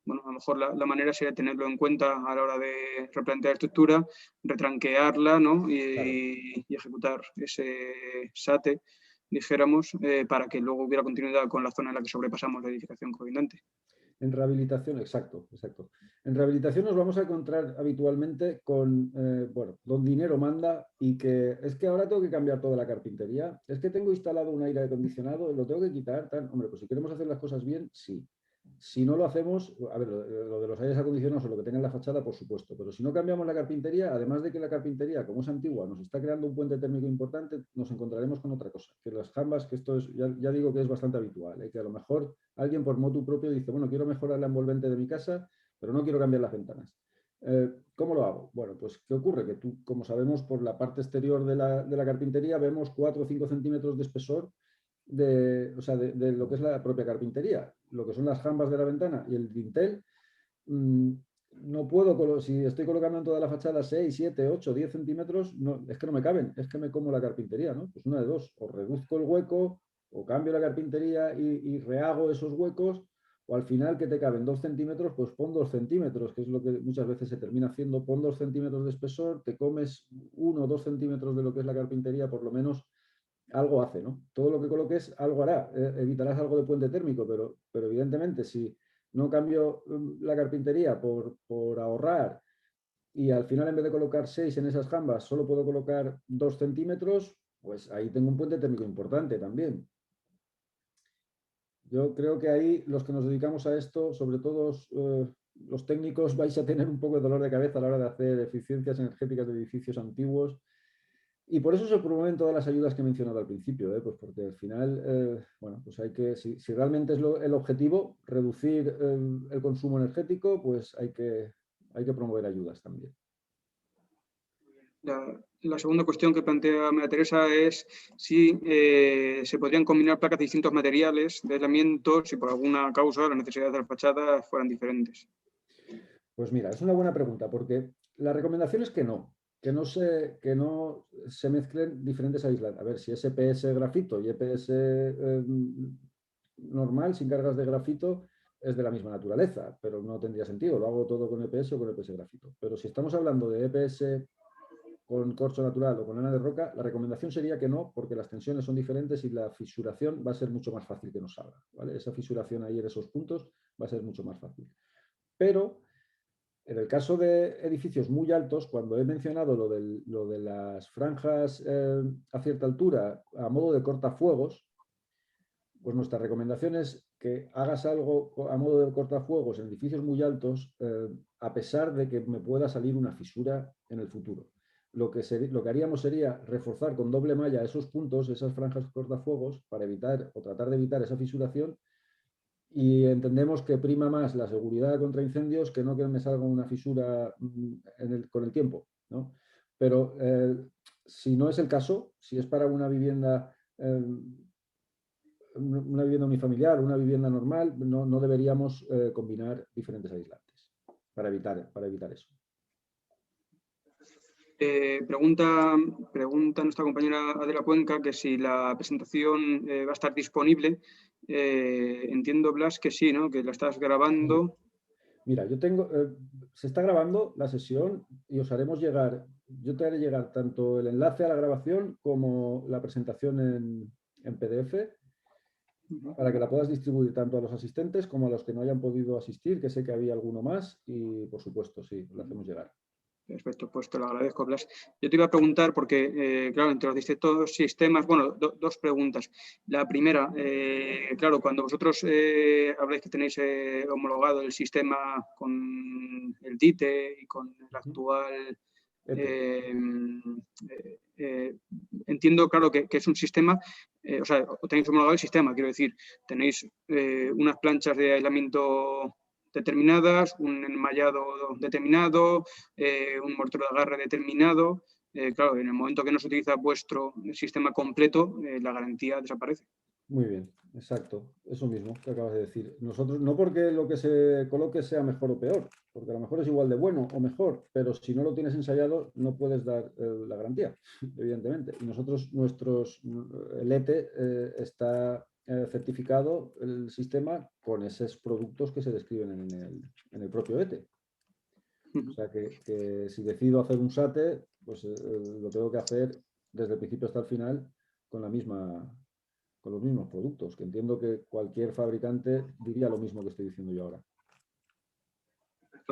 bueno, a lo mejor la manera sería tenerlo en cuenta a la hora de replantear estructura, retranquearla, ¿no? Claro. Y ejecutar ese SATE, dijéramos, para que luego hubiera continuidad con la zona en la que sobrepasamos la edificación colindante. En rehabilitación, exacto, exacto. En rehabilitación nos vamos a encontrar habitualmente con, bueno, don dinero manda y que es que ahora tengo que cambiar toda la carpintería, es que tengo instalado un aire acondicionado, lo tengo que quitar, tal. Hombre, pues si queremos hacer las cosas bien, sí. Si no lo hacemos, a ver, lo de los aires acondicionados o lo que tenga en la fachada, por supuesto, pero si no cambiamos la carpintería, además de que la carpintería, como es antigua, nos está creando un puente térmico importante, nos encontraremos con otra cosa, que las jambas, que esto es, ya digo que es bastante habitual, que a lo mejor alguien por motu propio dice, bueno, quiero mejorar la envolvente de mi casa, pero no quiero cambiar las ventanas. ¿Cómo lo hago? Bueno, pues ¿qué ocurre? Que tú, como sabemos, por la parte exterior de la carpintería vemos 4 o 5 centímetros de espesor o sea, de lo que es la propia carpintería, lo que son las jambas de la ventana y el dintel. No puedo, si estoy colocando en toda la fachada 6, 7, 8, 10 centímetros, no, es que no me caben, es que me como la carpintería, ¿no? Pues una de dos, o reduzco el hueco, o cambio la carpintería y rehago esos huecos, o al final que te caben 2 centímetros, pues pon 2 centímetros, que es lo que muchas veces se termina haciendo, pon 2 centímetros de espesor, te comes 1 o 2 centímetros de lo que es la carpintería, por lo menos algo hace, ¿no? Todo lo que coloques, algo hará. Evitarás algo de puente térmico, pero evidentemente si no cambio la carpintería por ahorrar y al final en vez de colocar 6 en esas jambas solo puedo colocar 2 centímetros, pues ahí tengo un puente térmico importante también. Yo creo que ahí los que nos dedicamos a esto, sobre todo los técnicos, vais a tener un poco de dolor de cabeza a la hora de hacer eficiencias energéticas de edificios antiguos. Y por eso se promueven todas las ayudas que he mencionado al principio, pues porque al final, bueno, pues hay que, si realmente es el objetivo, reducir el consumo energético, pues hay que promover ayudas también. La segunda cuestión que plantea María Teresa es si se podrían combinar placas de distintos materiales de aislamiento si por alguna causa las necesidades de las fachadas fueran diferentes. Pues mira, es una buena pregunta, porque la recomendación es que no se mezclen diferentes aislantes. A ver, si es EPS grafito y EPS normal, sin cargas de grafito, es de la misma naturaleza, pero no tendría sentido. Lo hago todo con EPS o con EPS grafito. Pero si estamos hablando de EPS con corcho natural o con lana de roca, la recomendación sería que no, porque las tensiones son diferentes y la fisuración va a ser mucho más fácil que nos salga, ¿vale? Esa fisuración ahí en esos puntos va a ser mucho más fácil. Pero en el caso de edificios muy altos, cuando he mencionado lo de las franjas a cierta altura a modo de cortafuegos, pues nuestra recomendación es que hagas algo a modo de cortafuegos en edificios muy altos, a pesar de que me pueda salir una fisura en el futuro. Lo que haríamos sería reforzar con doble malla esos puntos, esas franjas cortafuegos, para evitar o tratar de evitar esa fisuración, y entendemos que prima más la seguridad contra incendios que no que me salga una fisura con el tiempo, ¿no? Pero si no es el caso, si es para una vivienda unifamiliar, una vivienda normal, no deberíamos combinar diferentes aislantes para evitar eso. Pregunta nuestra compañera Adela Cuenca que si la presentación va a estar disponible. Entiendo, Blas, que sí, ¿no? Que la estás grabando. Mira, se está grabando la sesión y os haremos llegar, yo te haré llegar tanto el enlace a la grabación como la presentación en PDF para que la puedas distribuir tanto a los asistentes como a los que no hayan podido asistir, que sé que había alguno más y, por supuesto, sí, lo hacemos llegar. Perfecto, pues te lo agradezco, Blas. Yo te iba a preguntar porque, claro, entre los distintos sistemas, bueno, dos preguntas. La primera, claro, cuando vosotros habláis que tenéis homologado el sistema con el DITE y con el actual... entiendo, claro, que es un sistema, o sea, tenéis homologado el sistema, quiero decir, tenéis unas planchas de aislamiento determinadas, un enmallado determinado, un mortero de agarre determinado. Claro, en el momento que no se utiliza vuestro sistema completo, la garantía desaparece. Muy bien, exacto, eso mismo que acabas de decir. Nosotros, no porque lo que se coloque sea mejor o peor, porque a lo mejor es igual de bueno o mejor, pero si no lo tienes ensayado no puedes dar la garantía, evidentemente. Y nosotros, el ETE está certificado el sistema con esos productos que se describen en el propio ETE. O sea que si decido hacer un SATE, pues lo tengo que hacer desde el principio hasta el final con los mismos productos, que entiendo que cualquier fabricante diría lo mismo que estoy diciendo yo ahora.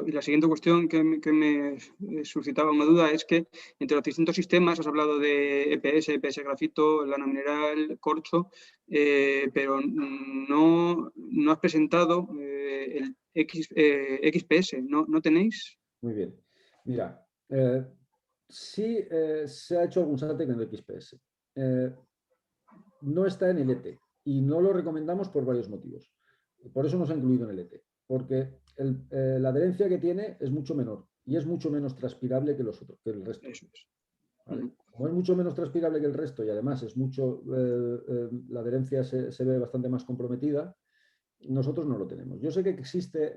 Y la siguiente cuestión que me suscitaba una duda es que entre los distintos sistemas has hablado de EPS, EPS grafito, lana mineral, corcho, pero no has presentado el XPS, ¿no tenéis? Muy bien. Mira, sí se ha hecho algún SATE con el XPS. No está en el ETE y no lo recomendamos por varios motivos. Por eso nos ha incluido en el ETE, porque la adherencia que tiene es mucho menor y es mucho menos transpirable que el resto. Eso es. ¿Vale? Como es mucho menos transpirable que el resto y además la adherencia se ve bastante más comprometida, nosotros no lo tenemos. Yo sé que existe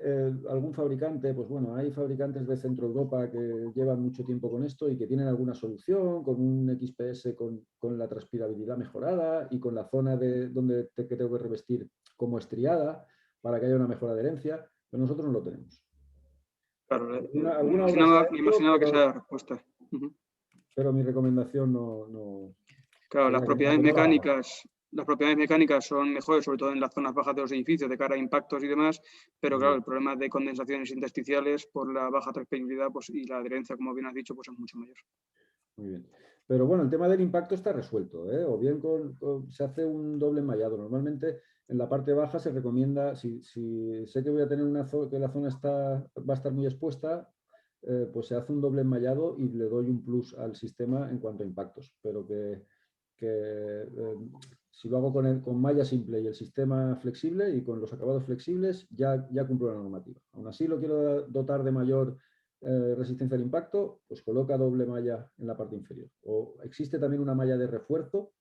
algún fabricante, pues bueno, hay fabricantes de Centro Europa que llevan mucho tiempo con esto y que tienen alguna solución con un XPS con la transpirabilidad mejorada y con la zona que tengo que revestir como estriada para que haya una mejor adherencia, pero nosotros no lo tenemos. Claro, Alguna obra se ha me hecho, imaginaba que esa era la respuesta. pero mi recomendación no Claro, sería que no lo hagamos. las propiedades mecánicas son mejores, sobre todo en las zonas bajas de los edificios, de cara a impactos y demás, pero Muy claro, bien. el problema de condensaciones intersticiales por la baja transpirabilidad pues, y la adherencia, como bien has dicho, pues es mucho mayor. Muy bien. Pero bueno, el tema del impacto está resuelto, ¿eh? O bien se hace un doble enmallado. Normalmente en la parte baja se recomienda, si sé que voy a tener que la zona va a estar muy expuesta, pues se hace un doble enmallado y le doy un plus al sistema en cuanto a impactos. Pero si lo hago con malla simple y el sistema flexible y con los acabados flexibles, ya cumplo la normativa. Aún así lo quiero dotar de mayor resistencia al impacto, pues coloca doble malla en la parte inferior. O existe también una malla de refuerzo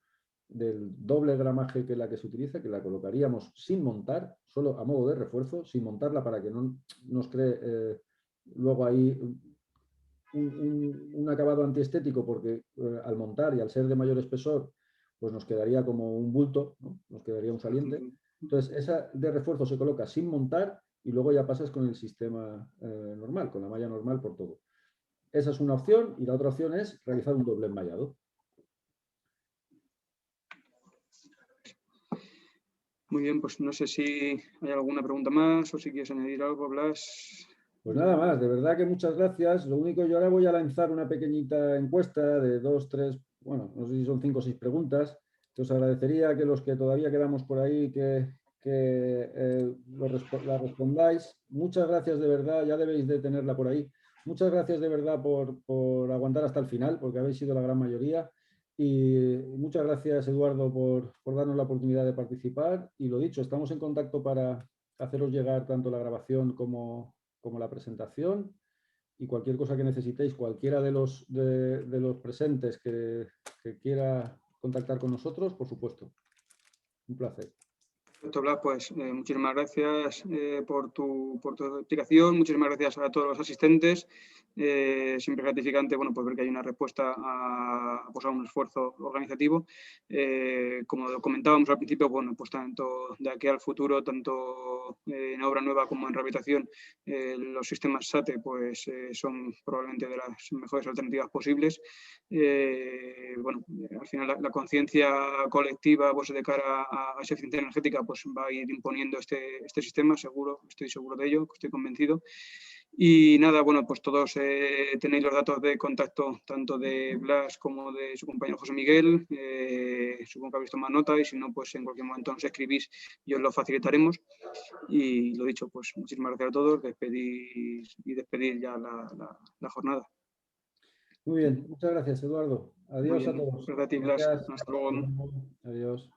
del doble gramaje que la que se utiliza, que la colocaríamos sin montar, solo a modo de refuerzo, sin montarla para que no nos cree luego ahí un acabado antiestético, porque al montar y al ser de mayor espesor, pues nos quedaría como un bulto, ¿no? Nos quedaría un saliente. Entonces, esa de refuerzo se coloca sin montar y luego ya pasas con el sistema normal, con la malla normal por todo. Esa es una opción y la otra opción es realizar un doble enmallado. Muy bien, pues no sé si hay alguna pregunta más o si quieres añadir algo, Blas. Pues nada más, de verdad que muchas gracias. Lo único, yo ahora voy a lanzar una pequeñita encuesta de 2, 3, bueno, no sé si son 5 o 6 preguntas. Que os agradecería que los que todavía quedamos por ahí, la respondáis. Muchas gracias de verdad, ya debéis de tenerla por ahí. Muchas gracias de verdad por aguantar hasta el final, porque habéis sido la gran mayoría. Y muchas gracias, Eduardo, por darnos la oportunidad de participar. Y lo dicho, estamos en contacto para haceros llegar tanto la grabación como la presentación, y cualquier cosa que necesitéis, cualquiera de los presentes que quiera contactar con nosotros, por supuesto. Un placer. Perfecto, Blas, pues muchísimas gracias por tu explicación, muchísimas gracias a todos los asistentes. Siempre gratificante, bueno, pues ver que hay una respuesta pues a un esfuerzo organizativo. Como lo comentábamos al principio, bueno, pues tanto de aquí al futuro, tanto en obra nueva como en rehabilitación, los sistemas SATE pues son probablemente de las mejores alternativas posibles. Bueno, al final la conciencia colectiva pues de cara a esa eficiencia energética pues va a ir imponiendo este sistema, seguro, estoy seguro de ello, estoy convencido. Y nada, bueno, pues todos tenéis los datos de contacto tanto de Blas como de su compañero José Miguel. Supongo que habéis tomado nota y si no, pues en cualquier momento nos escribís y os lo facilitaremos. Y lo dicho, pues muchísimas gracias a todos, despedir ya la jornada. Muy bien, muchas gracias, Eduardo. Muy Adiós a bien, todos. gracias a ti, Blas. Gracias. Hasta luego. Adiós.